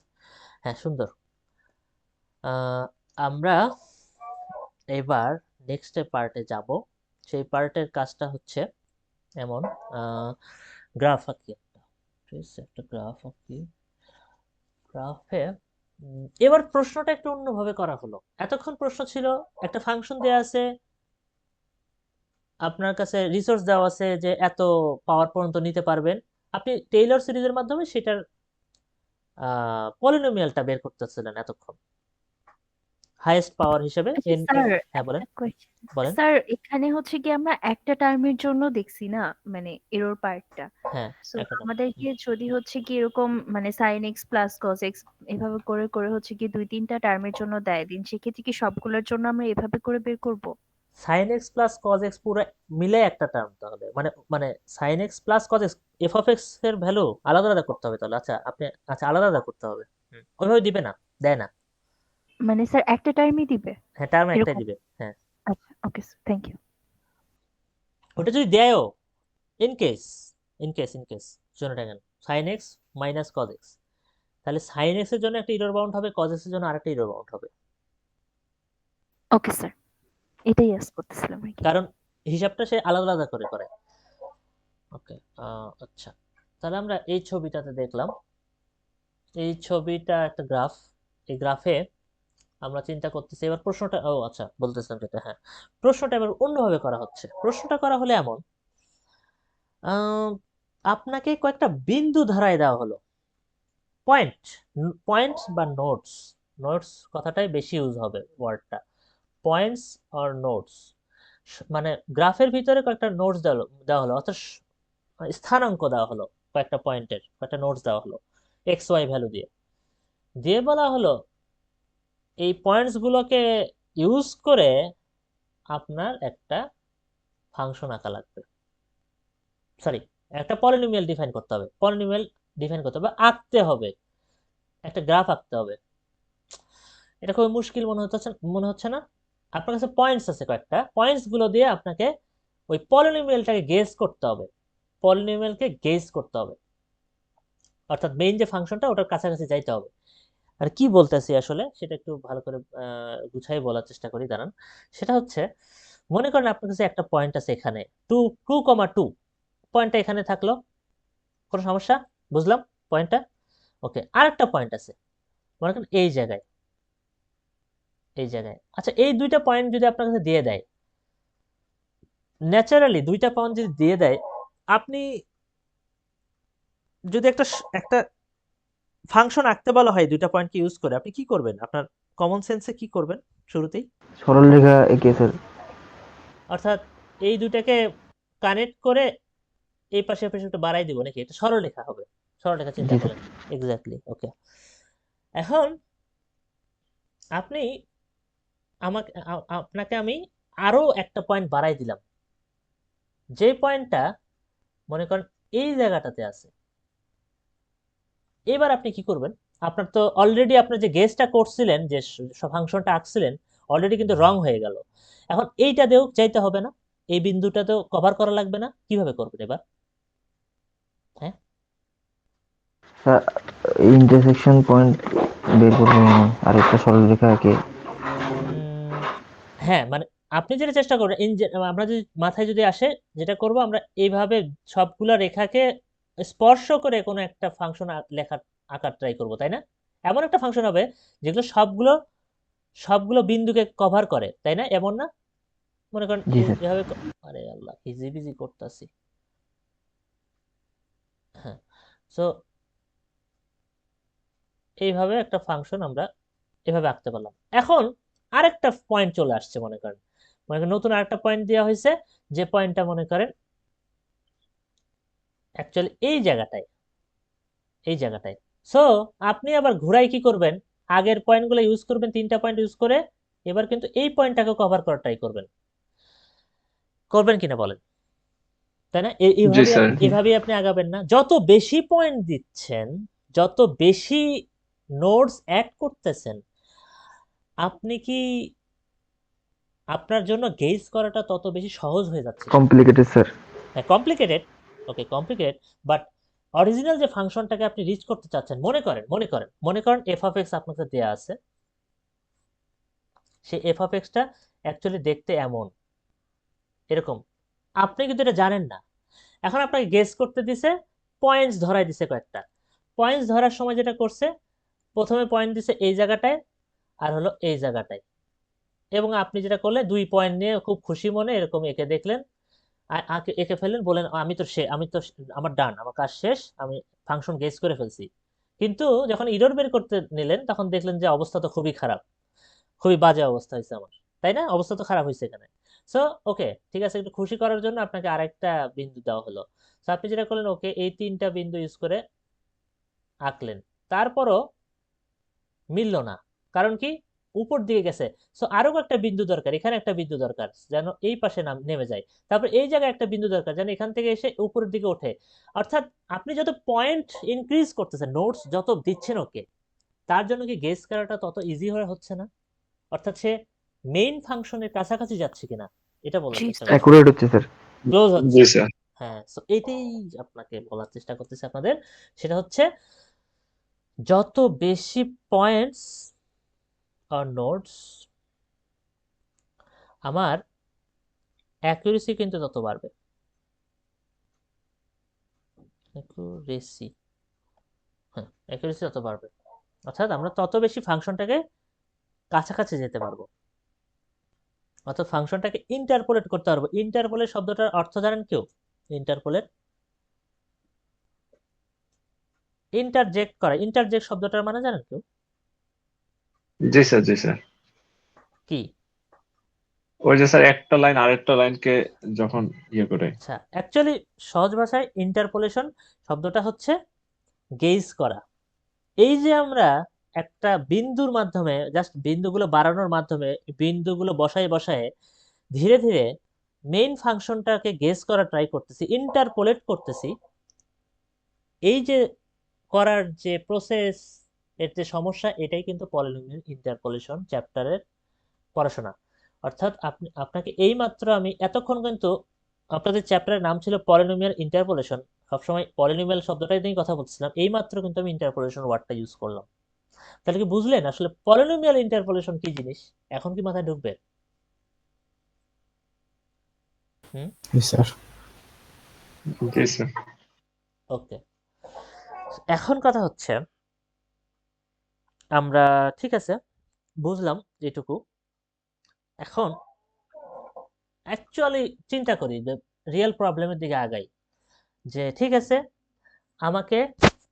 হ্যাঁ সুন্দর। আমরা এবার নেক্সট পার্টে যাব, সেই পার্টের কাজটা হচ্ছে এমন, গ্রাফ আঁকি একটা, ঠিক আছে একটা গ্রাফ আঁকি। গ্রাফে এবার প্রশ্নটা একটু অন্যভাবে করা হলো। এতক্ষণ প্রশ্ন ছিল একটা ফাংশন দেওয়া আছে, আপনার কাছে রিসোর্স দেওয়া আছে যে এত পাওয়ার পর্যন্ত নিতে পারবেন, আপনি টেইলর সিরিজের মাধ্যমে সেটার পলিনোমিয়ালটা বের করতেছিলেন এতক্ষণ, হাইয়েস্ট পাওয়ার হিসেবে আচ্ছা n। স্যার হ্যাঁ বলেন একটা question। বলেন। স্যার এখানে হচ্ছে কি আমরা একটা টার্মের জন্য দেখছি না, মানে এরর পার্টটা। হ্যাঁ সো একটা নাম। আমাদেরকে যদি হচ্ছে কি এরকম মানে sin x plus cos x এভাবে করে করে হচ্ছে কি 2-3টা টার্মের জন্য দেয় দিন, সেক্ষেত্রে কি সবগুলোর জন্য আমরা এভাবে করে বের করব? sin x plus cos x পুরো মিলে একটা টার্ম, তাহলে মানে মানে sin x plus cos x, f of x এর ভ্যালু আলাদা আলাদা করতে হবে তাহলে। আচ্ছা আপনি আচ্ছা আলাদা আলাদা করতে হবে, ওইভাবে দিবে না, দেয় না। মানে স্যার একটা টার্মই দিবে হ্যাঁ টার্ম একটাই এরকম? দিবে, হ্যাঁ। আচ্ছা ওকে স্যার, থ্যাংক ইউ। ওটা যদি দেয়ও, ইন কেস শুনে রাখেন sin x minus cos x, তাহলে sin x এর জন্য একটা ইরর বাউন্ড হবে, cos x এর জন্য আরেকটা ইরর বাউন্ড হবে, ওকে স্যার, এটাই আস করতেছিলাম আর কি। কারণ হিসাবটা সে আলাদা আলাদা করে করে। ওকে আচ্ছা তাহলে আমরা এই ছবিটাতে দেখলাম, এই ছবিটা একটা গ্রাফ, এই গ্রাফে আমরা চিন্তা করতেছি এবার প্রশ্নটা, ও আচ্ছা বলতেছিলাম যেটা, হ্যাঁ প্রশ্নটা এবার অন্যভাবে করা হচ্ছে। প্রশ্নটা করা হলে এমন, আহ, আপনাকে কয়েকটা বিন্দু ধারায় দেওয়া হলো, পয়েন্ট, পয়েন্টস বা নোটস, নোটস কথাটাই বেশি ইউজ হবে ওয়ার্ডটা, পয়েন্টস অর নোটস, মানে গ্রাফের ভিতরে কয়েকটা নোটস দেওয়া হলো, অর্থাৎ স্থানাঙ্ক দেওয়া হলো, কয়েকটা পয়েন্টের কয়েকটা নোটস দেওয়া হলো এক্স ওয়াই ভ্যালু দিয়ে, দিয়ে বলা হলো এই পয়েন্টস গুলোকে ইউজ করে আপনার একটা ফাংশন আঁকা লাগবে, সরি একটা পলিনোমিয়াল ডিফাইন করতে হবে, পলিনোমিয়াল ডিফাইন করতে হবে, আঁকতে হবে। একটা গ্রাফ আঁকতে হবে। এটা খুবই মুশকিল মনে হচ্ছে না? আপনার কাছে পয়েন্টস আছে কয়েকটা, পয়েন্টস গুলো দিয়ে আপনাকে ওই পলিনোমিয়ালটাকে গেস করতে হবে, পলিনোমিয়ালকে গেস করতে হবে, অর্থাৎ মেইন যে ফাংশনটা ওটার কাছাকাছি যাইতে হবে। আর কি বলতেছি আসলে সেটা একটু ভালো করে গুছাই বলার চেষ্টা করি, দাঁড়ান। সেটা হচ্ছে, মনে করেন আপনার কাছে একটা পয়েন্ট আছে এখানে 2,2 পয়েন্টটা এখানে থাকলো, কোনো সমস্যা? বুঝলাম পয়েন্টটা? ওকে, আরেকটা পয়েন্ট আছে মনে করেন এই জায়গায়, এই জায়গায়। আচ্ছা, এই দুইটা পয়েন্ট যদি আপনার কাছে দিয়ে দেয়, ন্যাচারালি দুইটা পয়েন্ট যদি দিয়ে দেয়, আপনি যদি একটা ফাংশন আঁকতে বলা হয় দুইটা পয়েন্টকে ইউজ করে, আপনি কি করবেন? আপনার কমন সেন্সে কি করবেন শুরুতেই? সরল রেখা এঁকে স্যার। অর্থাৎ এই দুইটাকে কানেক্ট করে এই পাশে পাশে একটু বাড়াই দিব নাকি? এটা সরলরেখা হবে, সরলরেখা চিন্তা জি স্যার। করেন। এক্স্যাক্টলি, ওকে। এখন আপনি আপনাকে আমি আরো একটা পয়েন্ট বাড়াই দিলাম, যে পয়েন্টটা মনে করেন এই জায়গাটাতে আছে। এবার আপনি কি করবেন? আপনার তো অলরেডি আপনার যে গেসটা করছিলেন, যে ফাংশনটা আঁকছিলেন, অলরেডি কিন্তু রং হয়ে গেল। এখন এইটা দিয়েও চাইতে হবে না, এই বিন্দুটাতেও কভার করা লাগবে না। কিভাবে করবেন এবার? হ্যাঁ, স্যার ইন্টারসেকশন পয়েন্ট বের করবো মনে হয়, আরেকটা সরল রেখা এঁকে। হ্যাঁ, মানে আপনি যেটা চেষ্টা করবেন, আমরা যদি মাথায় যদি আসে, যেটা করব আমরা এইভাবে সবগুলা রেখাকে স্পর্শ করে কোনো একটা ফাংশন আঁকার ট্রাই করব, তাই না? এমন একটা ফাংশন হবে যেগুলো সবগুলো সবগুলো বিন্দুকে কভার করে, তাই না? এমন না? মনে করেন জি স্যার। এভাবে আরে আল্লাহ, হিজি বিজি করতেছি। হ্যাঁ, সো এইভাবে একটা ফাংশন আমরা এভাবে আঁকতে পারলাম। এখন আরেকটা পয়েন্ট চলে আসছে, মনে করেন নতুন আরেকটা পয়েন্ট দেওয়া হয়েছে, যে পয়েন্টটা মনে করেন অ্যাকচুয়ালি এই জায়গাটায়, এই জায়গাটায়। সো আপনি আবার ঘুরাই কি করবেন? আগের পয়েন্টগুলো ইউজ করবেন, তিনটা পয়েন্ট ইউজ করে এবার কিন্তু এই পয়েন্টটাকে কভার করার ট্রাই করবেন। করবেন কিনা বলেন? তাই না? জি এইভাবে স্যার। এভাবেই আপনি আগাবেন না? যত বেশি পয়েন্ট দিচ্ছেন, যত বেশি নোডস অ্যাড করতেছেন, আপনি কি আপনার জন্য গেজ করাটা তত বেশি সহজ হয়ে যাচ্ছে কিন্তু। Complicated sir. হ্যাঁ, complicated, okay complicated, but original যে ফাংশনটাকে আপনি রিচ করতে চাচ্ছেন, মনে করেন এফ অফ এক্স আপনাকে দেয়া আছে, সেই এফ অফ এক্সটা অ্যাকচুয়ালি দেখতে এমন, এরকম। আপনি কিন্তু এটা জানেন না। এখন আপনাকে গেস করতে দিছে, পয়েন্টস ধরাই দিছে কয়েকটা। পয়েন্টস ধরার সময় যেটা করছে, প্রথমে পয়েন্ট দিছে এই জায়গাটায় আর হলো এই জায়গাটায়, এবং আপনি যেটা করলেন 2 পয়েন্ট নিয়ে খুব খুশি মনে এরকম এঁকে দেখলেন, এঁকে ফেললেন, বলেন আমার ডান, আমার কাজ শেষ, আমি ফাংশন গেস করে ফেলছি। কিন্তু যখন ইরর বের করতে নিলেন, তখন দেখলেন যে অবস্থা তো খুবই খারাপ, খুবই বাজে অবস্থা হয়েছে আমার, তাই না? অবস্থা তো খারাপ হয়েছে এখানে। সো ওকে, ঠিক আছে, একটু খুশি করার জন্য আপনাকে আরেকটা বিন্দু দেওয়া হলো। সো আপনি যেটা করলেন, ওকে, এই 3টা বিন্দু ইউজ করে আঁকলেন, তারপরও মিলল না। কারণ কি? উপর দিকে গেছে। সো আরো একটা বিন্দু দরকার, এখানে একটা বিন্দু দরকার যেন এই পাশে নেমে যায়। তারপর এই জায়গায় একটা বিন্দু দরকার যেন এখান থেকে এসে উপরের দিকে ওঠে। অর্থাৎ আপনি যত পয়েন্ট ইনক্রিজ করতেছেন, নোটস যত দিচ্ছেন ওকে, তার জন্য কি গেস করাটা তত ইজি হয়ে হচ্ছে না? অর্থাৎ সে মেইন ফাংশনের কাছাকাছি যাচ্ছে কিনা, এটা বলার জি চেষ্টা স্যার। করছে, অ্যাকুরেট হচ্ছে স্যার। ক্লোজ হচ্ছে। জি স্যার। হ্যাঁ, সো এটাই আপনাকে বলার চেষ্টা করতেছে আপনাদের। সেটা হচ্ছে, যত বেশি পয়েন্টস আর নোটস, আমার অ্যাকুরেসি কিন্তু তত বাড়বে। অ্যাকুরেসি, হ্যাঁ, অ্যাকুরেসি তত বাড়বে। অর্থাৎ আমরা তত বেশি ফাংশনটাকে কাছাকাছি যেতে পারবো, অর্থাৎ ফাংশনটাকে ইন্টারপোলেট করতে পারবো। ইন্টারপোলেট শব্দটার অর্থ জানেন কেউ? ইন্টারপোলেট, ইন্টারজেক্ট করা। ইন্টারজেক্ট শব্দটার মানে জানেন কেউ? জি স্যার। জি স্যার। কি? ওই যে স্যার একটা লাইন আরেকটা লাইনকে যখন ইয়ে করে। আচ্ছা, অ্যাকচুয়ালি সহজ ভাষায় ইন্টারপোলেশন শব্দটা হচ্ছে গেজ করা। এই যে আমরা একটা বিন্দুর মাধ্যমে, জাস্ট বিন্দুগুলো বাড়ানোর মাধ্যমে, বিন্দুগুলো বসায় বসায় ধীরে ধীরে মেইন ফাংশনটাকে গেস করা ট্রাই করতেছি, ইন্টারপোলেট করতেছি। এই যে করার যে প্রসেস, এর যে সমস্যা এটাই কিন্তু পলিনোমিয়াল ইন্টারপোলেশন চ্যাপ্টারের পড়াশোনা। অর্থাৎ আপনাকে এইমাত্র আমি এতক্ষণ কিন্তু আপনাদের চ্যাপ্টারের নাম ছিল পলিনোমিয়াল ইন্টারপোলেশন, সবসময় পলিনোমিয়াল শব্দটাই নিয়ে কথা বলছিলাম, এইমাত্র কিন্তু আমি ইন্টারপোলেশন ওয়ার্ডটা ইউজ করলাম। তাহলে কি বুঝলেন আসলে পলিনোমিয়াল ইন্টারপোলেশন কি জিনিস? এখন কি মাথায় ঢুকবে? জি স্যার। জি স্যার। ওকে, এখন কথা হচ্ছে আমরা ঠিক আছে বুঝলাম এটুকু। এখন অ্যাকচুয়ালি চিন্তা করি যে রিয়েল প্রবলেমের দিকে আগাই, যে ঠিক আছে আমাকে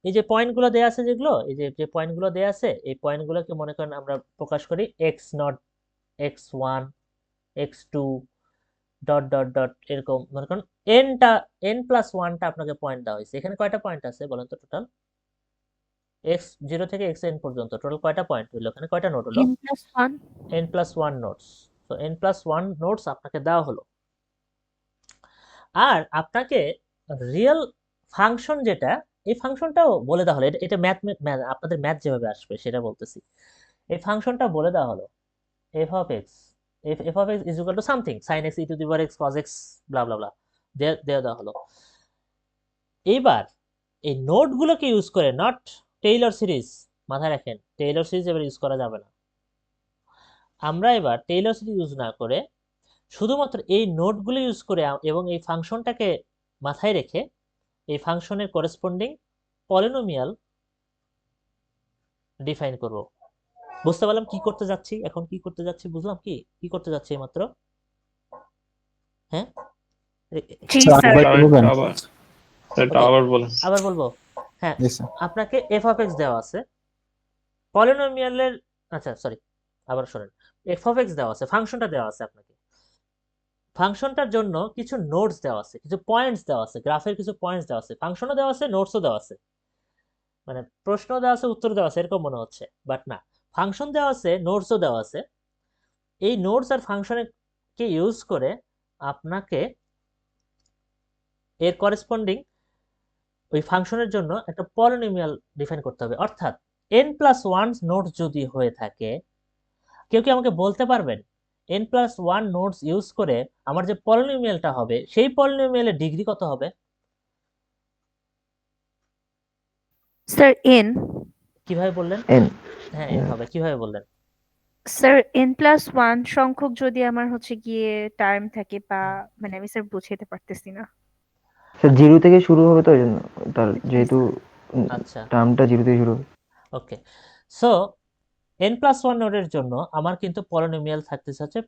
এই যে পয়েন্টগুলো দেয়া আছে, যেগুলো এই যে পয়েন্টগুলো দেয়া আছে, এই পয়েন্টগুলোকে মনে করেন আমরা প্রকাশ করি x not, x1, x2 dot dot dot, এরকম মনে করেন n+1টা আপনাকে পয়েন্ট দেওয়া হয়েছে। এখানে কয়টা পয়েন্ট আছে বলেন তো? টোটাল x0 থেকে xn পর্যন্ত টোটাল কয়টা পয়েন্ট হলো? এখানে কয়টা নোট হলো? n+1 n+1 notes. তো n+1 নোটস আপনাকে দেওয়া হলো, আর আপনাকে রিয়েল ফাংশন যেটা, এই ফাংশনটাও বলে দেওয়া হলো। এটা ম্যাথ আপনাদের ম্যাথ যেভাবে আসবে সেটা বলতেছি। এই ফাংশনটা বলে দেওয়া হলো f of x, f of x is equal to something sin x e to the power x cos x blah blah blah দেওয়া হলো। এইবার এই নোটগুলোকে ইউজ করে, নট টেইলর সিরিজ, মাথায় রাখেন টেইলর সিরিজ এবার ইউজ করা যাবে না। আমরা এবার টেইলর সিরিজ ইউজ না করে শুধুমাত্র এই নোটগুলো ইউজ করে এবং এই ফাংশনটাকে মাথায় রেখে এই ফাংশনের করেসপন্ডিং পলিনোমিয়াল ডিফাইন করব। বুঝতে পারলাম কি করতে যাচ্ছি? এখন কি করতে যাচ্ছি বুঝলাম কি করতে যাচ্ছি মাত্র। হ্যাঁ জি স্যার স্যার আবার বলবেন? এটা আবার বলেন। আবার বলবো। হ্যাঁ, জি স্যার। আপনাকে f of x দেওয়া আছে পলিনোমিয়ালের, আচ্ছা সরি আবার শোনেন, f of x দেওয়া আছে, ফাংশনটা দেওয়া আছে আপনাকে, ফাংশনটার জন্য কিছু নোটস দেওয়া আছে, কিছু পয়েন্টস দেওয়া আছে, গ্রাফের কিছু পয়েন্টস দেওয়া আছে, ফাংশনও দেওয়া আছে, নোটসও দেওয়া আছে। মানে প্রশ্ন দেওয়া আছে, উত্তর দেওয়া আছে এরকম মনে হচ্ছে, বাট না, ফাংশন দেওয়া আছে, নোটসও দেওয়া আছে। এই নোটস আর ফাংশনের কে ইউজ করে আপনাকে এর করেসপন্ডিং ওই ফাংশনের জন্য একটা পলিনোমিয়াল ডিফাইন করতে হবে। অর্থাৎ n+1 নোটস যদি হয়ে থাকে, কেউ কি আমাকে বলতে পারবেন n+1 নোটস ইউজ করে আমার যে পলিনোমিয়ালটা হবে সেই পলিনোমিয়ালের ডিগ্রি কত হবে? স্যার n কিভাবে বললেন? n হ্যাঁ n হবে, কিভাবে বললেন? স্যার n+1 সংখ্যক যদি আমার হচ্ছে গিয়ে টার্ম থাকে, বা মানে আমি স্যার বুঝাইতে পারতেছি না। স্যার 0 থেকে শুরু হবে, তো এই জন্য তার জি যেহেতু স্যার। আচ্ছা টার্মটা 0 থেকে শুরু হবে। ওকে, সো n+1 নোডের জন্য আমার কিন্তু পলিনোমিয়াল থাকতেছে হচ্ছে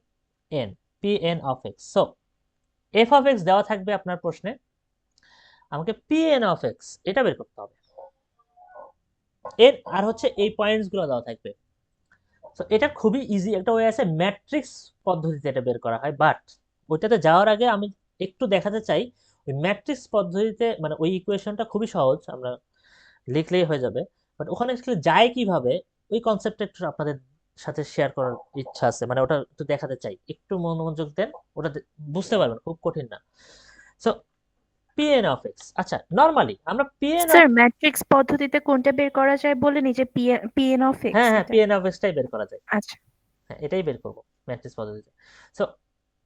n, pn of x। So f of x দেওয়া থাকবে আপনার প্রশ্নে, আমাকে pn of x এটা বের করতে হবে। এর আর হচ্ছে এই পয়েন্টস গুলো দেওয়া থাকবে। তো এটা খুবই ইজি একটা ওয়ে আছে, ম্যাট্রিক্স পদ্ধতিতে এটা বের করা হয়, বাট ওইটাতে যাওয়ার আগে আমি একটু দেখাতে চাই ওই ম্যাট্রিক্স পদ্ধতিতে, মানে ওই ইকুয়েশনটা খুবই সহজ, আমরা লিখলেই হয়ে যাবে, বাট ওখানে আসলে যায় কিভাবে ওই কনসেপ্টটা একটু আপনাদের সাথে শেয়ার করার ইচ্ছা আছে, মানে ওটা একটু দেখাতে চাই, একটু মনোযোগ দেন, ওটা বুঝতে পারবেন, খুব কঠিন না। সো pn of x, আচ্ছা নরমালি আমরা pn of, স্যার ম্যাট্রিক্স পদ্ধতিতে কোনটা বের করা যায় বলেন? এই যে pn of x, হ্যাঁ এটা? pn of x টাই বের করা যায়। আচ্ছা হ্যাঁ এটাই বের করবো ম্যাট্রিক্স পদ্ধতিতে। সো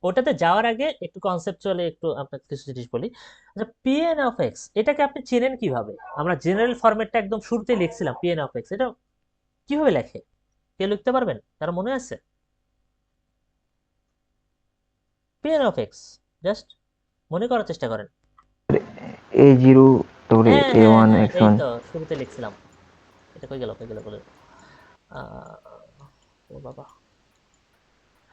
ওটাতে যাওয়ার আগে একটু কনসেপচুয়ালি একটু আপনাকে কিছু জিনিস বলি। আচ্ছা pn of x এটাকে আপনি চেনেন কিভাবে? আমরা জেনারেল ফরম্যাটটা একদম শুরুতে লিখছিলাম pn of x, এটা কিভাবে লেখে কেউ লিখতে পারবেন? তার মনে আছে pn of x? জাস্ট মনে করার চেষ্টা করেন। a0 তারপরে হ্যাঁ হ্যাঁ a1 হ্যাঁ এই x1। তো শুরুতে লিখছিলাম, এটা কই গেল বলে, ও বাবা,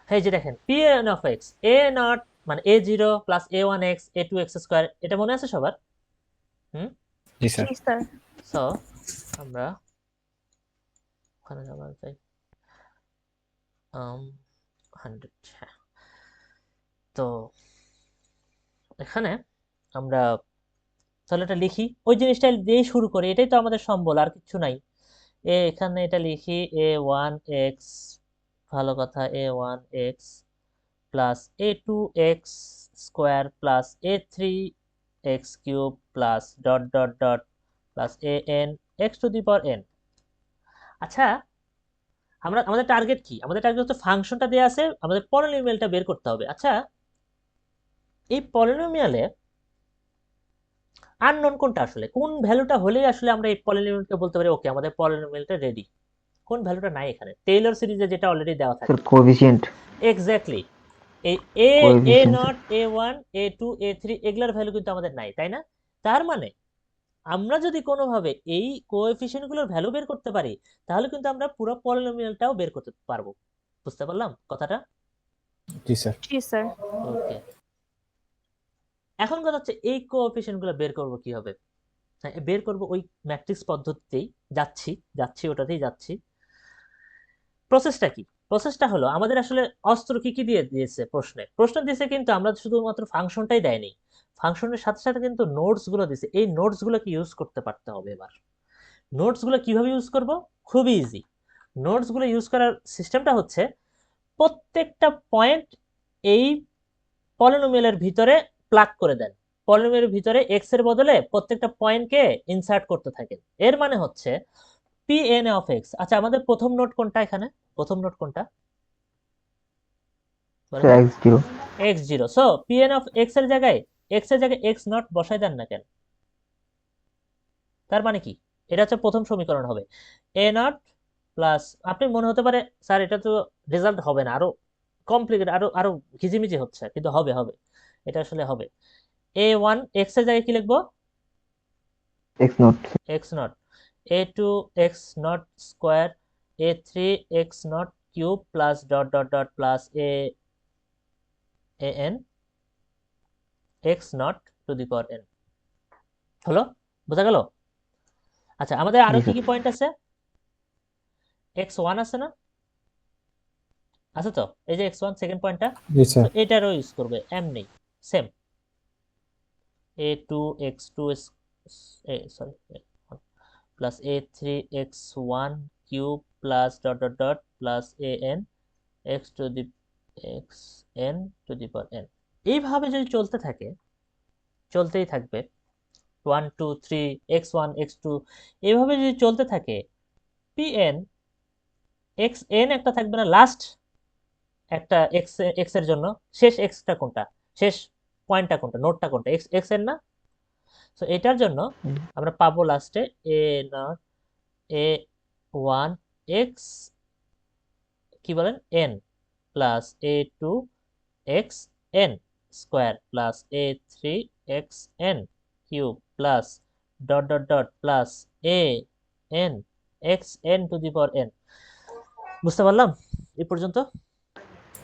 এই যে দেখেন pn of x a not মানে a0 plus a1x a2x square, এটা মনে আছে সবার? হুম, জি স্যার। জি স্যার। সো আমরা ওখানে যাওয়া যায় 100, হ্যাঁ। তো এখানে আমরা তাহলে এটা লিখি, ওই জিনিসটা দিয়ে শুরু করি, এটাই তো আমাদের সম্বল, আর কিছু নাই। এখানে এটা লিখি a1x, ভালো কথা, a1x plus a2x square plus a3x cube plus dot dot dot plus an x to the power n। আচ্ছা, আমাদের টার্গেট কি? আমাদের টার্গেট হচ্ছে ফাংশনটা দেয়া আছে, আমাদের পলিনোমিয়ালটা বের করতে হবে। আচ্ছা, এই পলিনোমিয়ালে আননোন কোনটা আসলে? কোন ভ্যালুটা হলেই আসলে আমরা এই পলিনোমিয়ালকে বলতে পারি ওকে আমাদের পলিনোমিয়ালটা রেডি? কোন ভ্যালুটা নাই এখানে? টেইলর সিরিজে যেটা অলরেডি দেওয়া স্যার থাকে। Coefficient exactly. এই এ coefficient not, A1, A2, A3 এগুলার ভ্যালু কিন্তু আমাদের নাই, তাই না? তার মানে আমরা যদি কোনোভাবে এই কোএফিসিয়েন্ট গুলোর ভ্যালু বের করতে পারি, তাহলে কিন্তু আমরা পুরো পলিনোমিয়ালটাও বের করতে পারবো। বুঝতে পারলাম কথাটা? জি স্যার। জি স্যার। ওকে, এখন কথা হচ্ছে এই কোএফিসিয়েন্ট গুলো বের করবো কিভাবে? হ্যাঁ, বের করবো ওই ম্যাট্রিক্স পদ্ধতিতেই। যাচ্ছি ওটাতেই যাচ্ছি। প্রসেসটা কি? প্রসেসটা হলো আমাদের আসলে অস্ত্র কি কি দিয়ে দিয়েছে প্রশ্ন দিয়েছে, কিন্তু আমরা শুধুমাত্র ফাংশনটাই দেয়নি, ফাংশনের সাথে সাথে কিন্তু নোটস গুলো দিয়েছে। এই নোটস গুলোকে ইউজ করতে পারতে হবে। এবার নোটস গুলো কিভাবে ইউজ করব? খুবই ইজি। নোটস গুলো ইউজ করার সিস্টেমটা হচ্ছে প্রত্যেকটা পয়েন্ট এই পলিনোমিয়ালের ভিতরে প্লাগ করে দেন। পলিনোমিয়ালের ভিতরে এক্স এর বদলে প্রত্যেকটা পয়েন্টকে ইনসার্ট করতে থাকেন। এর মানে হচ্ছে Pn অফ এক্স। আচ্ছা, আমাদের প্রথম নোট কোনটা এখানে? প্রথম নোট কোনটা বলেন স্যার তো? x0 x0। So Pn of x এর জায়গায় এক্স নট বসাই দেন না কেন? তার মানে কি? এটা হচ্ছে প্রথম সমীকরণ হবে এ নট প্লাস, আপনি মনে হতে পারে স্যার এটা তো রেজাল্ট হবে না, আরো কমপ্লিকেট, আরো আরো ঘিজিমিজি হচ্ছে, কিন্তু হবে হবে, এটা আসলে হবে। A1 এক্স এর জায়গায় কি লিখবো? x0 x not. A2 x not square, A3 x not cube plus dot dot dot plus an x naught to the power n। হলো? বোঝা গেল? আচ্ছা, আমাদের আরো জি কি স্যার কি পয়েন্ট আছে? x1 আছে না? আছে তো, এই যে x1 সেকেন্ড পয়েন্টটা। জি তো স্যার। এটারও ইউজ করবে এমনি same. A2 x2 sorry plus A3 x1 cube plus dot dot dot plus an x to the x N two the power n। এইভাবে যদি চলতে থাকে, চলতেই থাকবে 1 2 3 x1 x2, এইভাবে যদি চলতে থাকে, Pn xn একটা থাকবে না লাস্ট একটা এক্স এর জন্য? শেষ এক্সটা কোনটা? শেষ পয়েন্টটা কোনটা? নোটটা কোনটা? এক্স এর না? তো এটার জন্য আমরা পাবো লাস্টে এ নট এ ওয়ান এক্স কি বলেন N plus A2 x N square plus A3 x N cube plus dot dot dot plus an x N two the power n। বুঝতে পারলাম এই পর্যন্ত?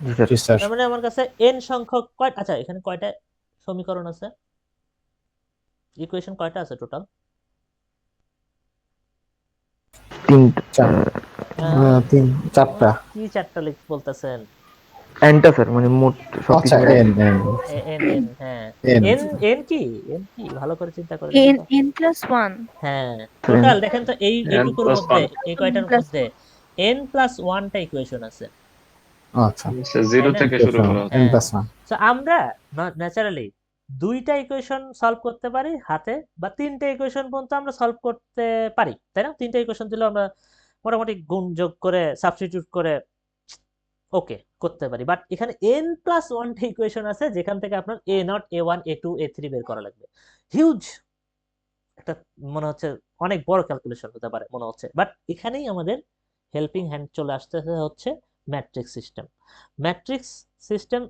জি স্যার জি স্যার। তার মানে আমার কাছে n সংখ্যক আচ্ছা, এখানে কয়টা সমীকরণ আছে? ইকুয়েশন কয়টা আছে টোটাল? তিনটা চারটা। কি চারটা বলতেছেন? এনটা স্যার মানে মোট আচ্ছা সবকিছু এন এন এন হ্যাঁ। এন এন এন কি ভালো করে চিন্তা করে n দেখেন তো। n+1 হ্যাঁ, টোটাল দেখেন তো এই n এইটুকুর plus মধ্যে, 1 এই কয়টার plus মধ্যে n+1টা ইকুয়েশন আছে, আচ্ছা জিরো তাই না? থেকে শুরু করা এন হ্যাঁ। Plus one. তো আমরা ন্যাচারালি দুইটা ইকুয়েশন সলভ করতে পারি হাতে, বা তিনটা ইকুয়েশন পর্যন্ত আমরা সলভ করতে পারি, তাই না? তিনটা ইকুয়েশন দিলে আমরা মোটামুটি গুণ যোগ করে সাবস্টিটিউট করে ওকে করতে পারি। বাট এখানে n+1টা ইকুয়েশন আছে, যেখান থেকে আপনার A0 A1 A2 A3 বের করা লাগবে। হিউজ একটা, মনে হচ্ছে অনেক বড় ক্যালকুলেশন হতে পারে মনে হচ্ছে, বাট এখানেই আমাদের হেল্পিং হ্যান্ড চলে আসতেছে হচ্ছে ম্যাট্রিক্স সিস্টেম। ম্যাট্রিক্স সিস্টেম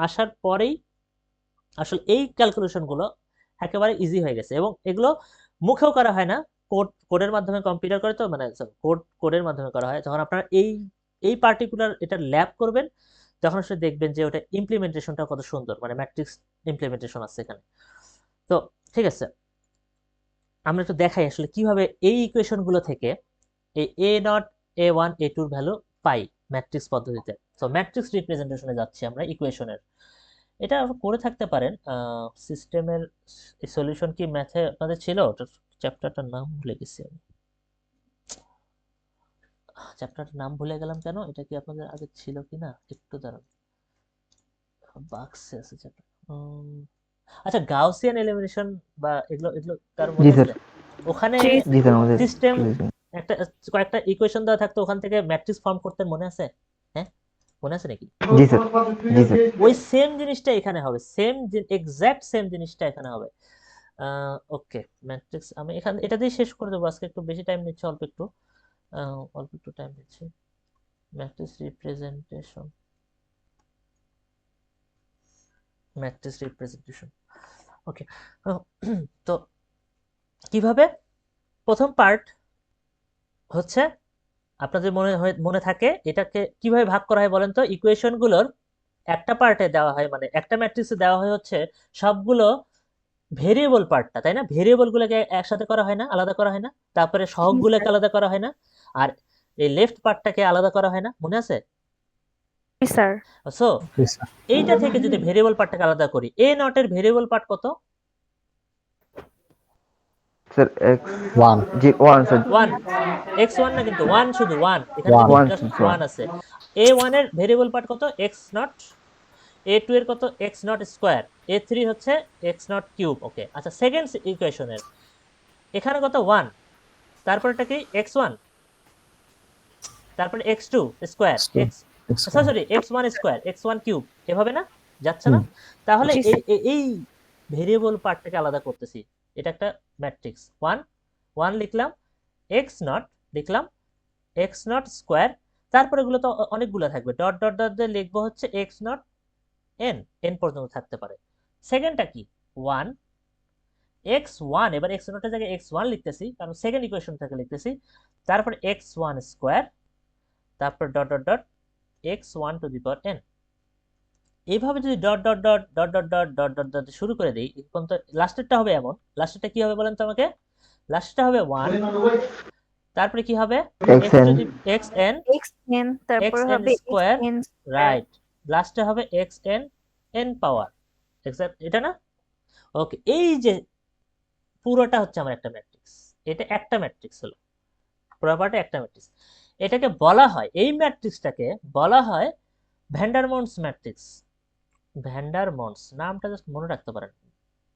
আসার পরেই আসলে এই ক্যালকুলেশনগুলো একেবারে ইজি হয়ে গেছে, এবং এগুলো মুখেও করা হয় না, কোডের মাধ্যমে কম্পিউটার করে, তো মানে কোডের মাধ্যমে করা হয়। যখন আপনারা এই পার্টিকুলার এটা ল্যাব করবেন, তখন আসলে দেখবেন যে ওটা ইমপ্লিমেন্টেশনটা কত সুন্দর, মানে ম্যাট্রিক্স ইমপ্লিমেন্টেশন আছে এখানে। তো ঠিক আছে, আমরা একটু দেখাই আসলে কিভাবে এই ইকুয়েশনগুলো থেকে এই A0 A1 A2 ভ্যালু পাই ম্যাট্রিক্স পদ্ধতিতে। তো ম্যাট্রিক্স রিপ্রেজেন্টেশনে যাচ্ছি আমরা ইকুয়েশনের। এটা করে থাকতে পারেন সিস্টেমের সলিউশন কি ম্যাথে আপনাদের ছিল? চ্যাপ্টারটার নাম ভুলে গেছি আমি, চ্যাপ্টারটার নাম ভুলে গেলাম কেন? এটা কি আপনাদের আগে ছিল কিনা একটু দাঁড়ান, বাক্সে আছে চ্যাপ্টার। আচ্ছা, গাউসিয়ান এলিমিনেশন বা এগুলো এগুলো কার জি মনে স্যার আছে? ওখানে জি জি স্যার আমাদের সিস্টেম একটা কয়েকটা ইকুয়েশন দেওয়া থাকতো, ওখান থেকে ম্যাট্রিক্স ফর্ম করতেন, মনে আছে? হ্যাঁ, মনে আছে নাকি? জি স্যার, জি স্যার। ওই সেম জিনিসটা এখানে হবে, এক্সাক্ট সেম জিনিসটা এখানে হবে। ওকে, ম্যাট্রিক্স আমি এখানে এটা দিয়ে শেষ করে দেবো আজকে, একটু বেশি টাইম নিচ্ছে, অল্প একটু টাইম নিচ্ছে। ম্যাট্রিক্স রিপ্রেজেন্টেশন, ওকে। তো কিভাবে, প্রথম পার্ট হচ্ছে আপনাদের মনে থাকে এটাকে কিভাবে ভাগ করা হয় বলেন তো? ইকুয়েশনগুলোর একটা পার্টে দেওয়া হয়, মানে একটা ম্যাট্রিক্সে দেওয়া হয় হচ্ছে সবগুলো ভেরিয়েবল পার্টটা, তাই না? ভেরিয়েবলগুলোকে একসাথে করা হয় না, আলাদা করা হয় না, তারপরে সহগগুলোকে আলাদা করা হয় না, আর এই লেফট পার্টটাকে আলাদা করা হয় না, মনে আছে? স্যার সো জি স্যার। এইটা থেকে যদি ভেরিয়েবল পার্টটাকে আলাদা করি, এ নট এর ভেরিয়েবল পার্ট কত? স্যার এক্স 1 জি 1 স্যার। 1, x1 না কিন্তু 1, শুধু 1, এখানে One. কিন্তু One, জাস্ট sure. 1 আছে। a1 এর ভেরিয়েবল পার্ট কত? x not. a2 এর কত? x not square. a3 হচ্ছে x নট কিউব। ওকে, আচ্ছা, সেকেন্ড ইকুয়েশনের এখানে কত? 1, তারপরটা কি? x1, তারপরে x2 square, x sorry x1 square, x1 cube, এভাবে না যাচ্ছে না? তাহলে জি, এই ভেরিয়েবল পার্টটাকে আলাদা করতেছি। এটা একটা ম্যাট্রিক্স 1 1 লিখলাম, x নট লিখলাম, x নট স্কয়ার, তারপরে এগুলো তো অনেকগুলো থাকবে, ডট ডট ডট দিয়ে লিখবো হচ্ছে x নট n পর্যন্ত থাকতে পারে। সেকেন্ডটা কি? 1 x1, এবার x নটের জায়গায় x1 লিখতেছি, কারণ সেকেন্ড ইকুয়েশন থেকে লিখতেছি, তারপর x1 স্কয়ার, তারপর dot dot dot x1 two the power n। এইভাবে যদি dot dot dot dot dot dot dot dot dot শুরু করে দিই, এখন তো লাস্টেরটা হবে এমন, লাস্টেরটা কি হবে বলেন তো আমাকে? লাস্টেরটা হবে 1, তারপরে কি হবে? xn xn xn, তারপর xn হবে স্কয়ার, xn রাইট, লাস্টে হবে xn n পাওয়ার, এক্সাক্ট এটা না? ওকে, এই যে পুরোটা হচ্ছে আমার একটা ম্যাট্রিক্স, এটা একটা ম্যাট্রিক্স হলো, প্রপার্টি একটা ম্যাট্রিক্স। এটাকে বলা হয়, এই ম্যাট্রিক্সটাকে বলা হয় ভ্যান্ডারমন্স ম্যাট্রিক্স। ভ্যান্ডারমন্স নামটা জাস্ট মনে রাখতে পারেন,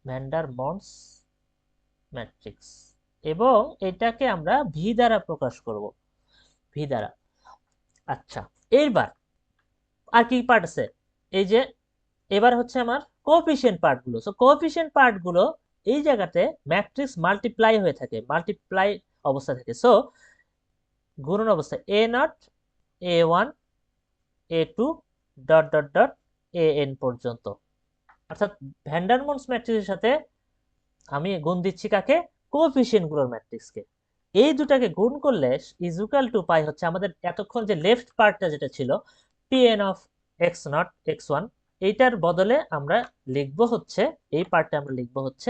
ভ্যান্ডারমন্স ম্যাট্রিক্স, এবং এটাকে আমরা ভি দ্বারা প্রকাশ করব, ভি দ্বারা। আচ্ছা, এইবার আর কি পার্ট আছে? এই যে এবার হচ্ছে আমার কোএফিশিয়েন্ট পার্টগুলো। সো কোএফিশিয়েন্ট পার্টগুলো এই জায়গাতে ম্যাট্রিক্স মাল্টিপ্লাই হয়ে থাকে, মাল্টিপ্লাই অবস্থা থাকে। সো গুণন অবস্থা a naught, a1, a2 dot dot dot an পর্যন্ত, অর্থাৎ ভ্যান্ডারমন্স ম্যাট্রিক্সের সাথে আমি গুণ দিচ্ছি কাকে? কোএফিশিয়েন্টগুলোর ম্যাট্রিক্সকে। এই দুটাকে গুণ করলে ইকুয়াল টু পাই হচ্ছে আমাদের এতক্ষণ যে লেফট পার্টটা যেটা ছিল pn of x not x1, এইটার বদলে আমরা লিখবো হচ্ছে, এই পার্টটা আমরা লিখবো হচ্ছে,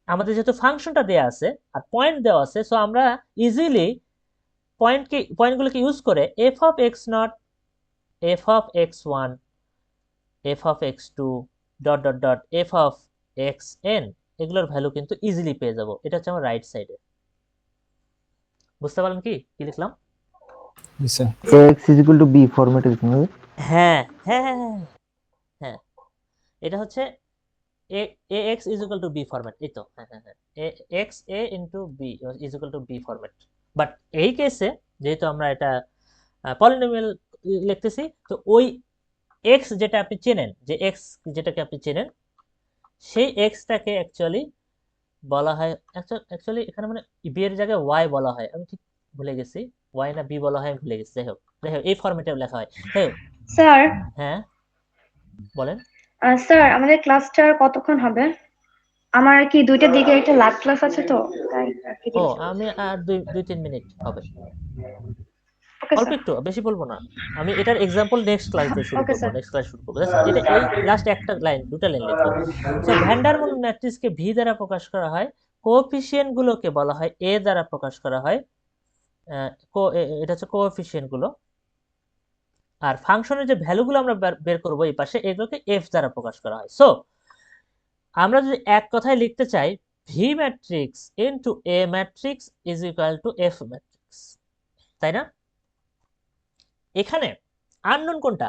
আমাদের যেহেতু ফাংশনটা দেওয়া আছে আর পয়েন্ট দেওয়া আছে, সো আমরা ইজিলি পয়েন্টগুলোকে ইউজ করে f of x not, f of x1, f of x2 dot dot dot f of xn, এগুলোর ভ্যালু কিন্তু ইজিলি পেয়ে যাব। এটা হচ্ছে আমার রাইট সাইডে। বুঝতে পারলেন কি কি লিখলাম? জি sir. ax is equal to b ফরম্যাটে লিখুন। হ্যাঁ হ্যাঁ হ্যাঁ হ্যাঁ হ্যাঁ, এটা হচ্ছে ax is equal to b format, এই তো, হ্যাঁ হ্যাঁ হ্যাঁ, x a into b is equal to b format. But এই কেসে যেহেতু আমরা এটা পলিনোমিয়াল লিখতেছি, তো ওই x যেটা আপনি চেনেন, যে x যেটাকে আপনি চেনেন, সেই xটাকে অ্যাকচুয়ালি বলা হয়, অ্যাকচুয়ালি এখানে মানে বি এর জায়গায় y বলা হয়, আমি ঠিক ভুলে গেছি, y না b বলা হয়, আমি ভুলে গেছি। যাই হোক এই ফরম্যাটে লেখা হয়। যাই হোক, স্যার হ্যাঁ বলেন। স্যার আমাদের ক্লাসটা আর কতক্ষণ হবে? আমার আর কি 2টার দিকে একটা ল্যাব ক্লাস আছে, তো তাই আর কি ও, জিজ্ঞেস করছি। আমি আর 2-3 মিনিট হবে, ওকে অল্প স্যার। একটু, বেশি বলবো না। আমি এটার এক্সাম্পল নেক্সট ক্লাস দিয়ে শুরু ওকে করবো, স্যার। নেক্সট ক্লাস শুরু করবো। এটা এই লাস্ট একটা লাইন, দুটা লাইন লিখবো। সো ভ্যান্ডারমন ম্যাট্রিক্সকে ভি দ্বারা প্রকাশ করা হয়, কোএফিশিয়েন্ট গুলোকে বলা হয় এ দ্বারা প্রকাশ করা হয়, এটা হচ্ছে কোএফিশিয়েন্ট গুলো, আর ফাংশনের যে ভ্যালুগুলো আমরা বের করবো এই পাশে, এগুলোকে এফ দ্বারা প্রকাশ করা হয়। সো আমরা যদি এক কথায় লিখতে চাই, V matrix into A matrix is equal to F matrix, তাই না? এখানে আননোন কোনটা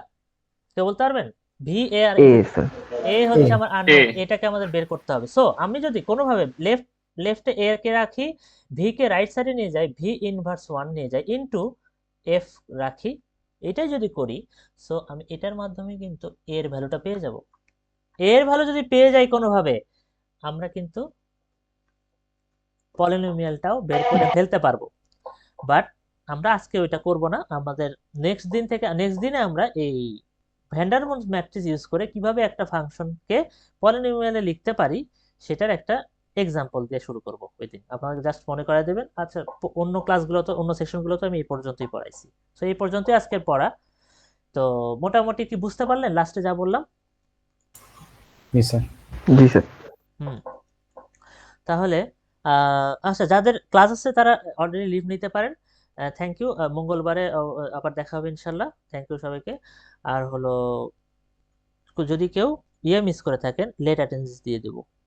কেউ বলতে পারবেন? ভি এ আর a স্যার। এ হচ্ছে A. আমার আননোন, A. এটাকে আমাদের বের করতে হবে। সো আমি যদি কোনোভাবে লেফটে এ কে রাখি, ভি কে রাইট সাইডে নিয়ে যাই, ভি ইনভার্স 1 নিয়ে যাই, ইনটু এফ রাখি, এটাই যদি করি, সো আমি এটার মাধ্যমে কিন্তু এর ভ্যালুটা পেয়ে যাব। এর ভ্যালু যদি পেয়ে যাই কোনোভাবে, আমরা কিন্তু পলিনোমিয়ালটাও বের করে ফেলতে পারবো। বাট আমরা আজকে ওইটা করব না, আমাদের নেক্সট দিনে আমরা এই ভ্যান্ডারমন্স ম্যাট্রিক্স ইউজ করে কিভাবে একটা ফাংশনকে পলিনোমিয়ালে লিখতে পারি সেটার একটা এক্সাম্পল দিয়ে শুরু করব ওই দিন। আপনারা জাস্ট মনে করাই দেবেন। আচ্ছা, অন্য সেকশনগুলো তো আমি এই পর্যন্তই পড়াইছি। তো এই পর্যন্তই আজকের পড়া। তো মোটামুটি কি বুঝতে পারলেন লাস্টে যা বললাম? জি স্যার। জি স্যার। হুম। তাহলে আচ্ছা, যাদের ক্লাস আছে তারা অলরেডি লিভ নিতে পারেন। Thank you. মঙ্গলবারে আবার দেখা হবে ইনশাল্লাহ। থ্যাংক ইউ সবাইকে। আর হলো যদি কেউ মিস করে থাকেন, লেট অ্যাটেন্ডেন্স দিয়ে দেবো।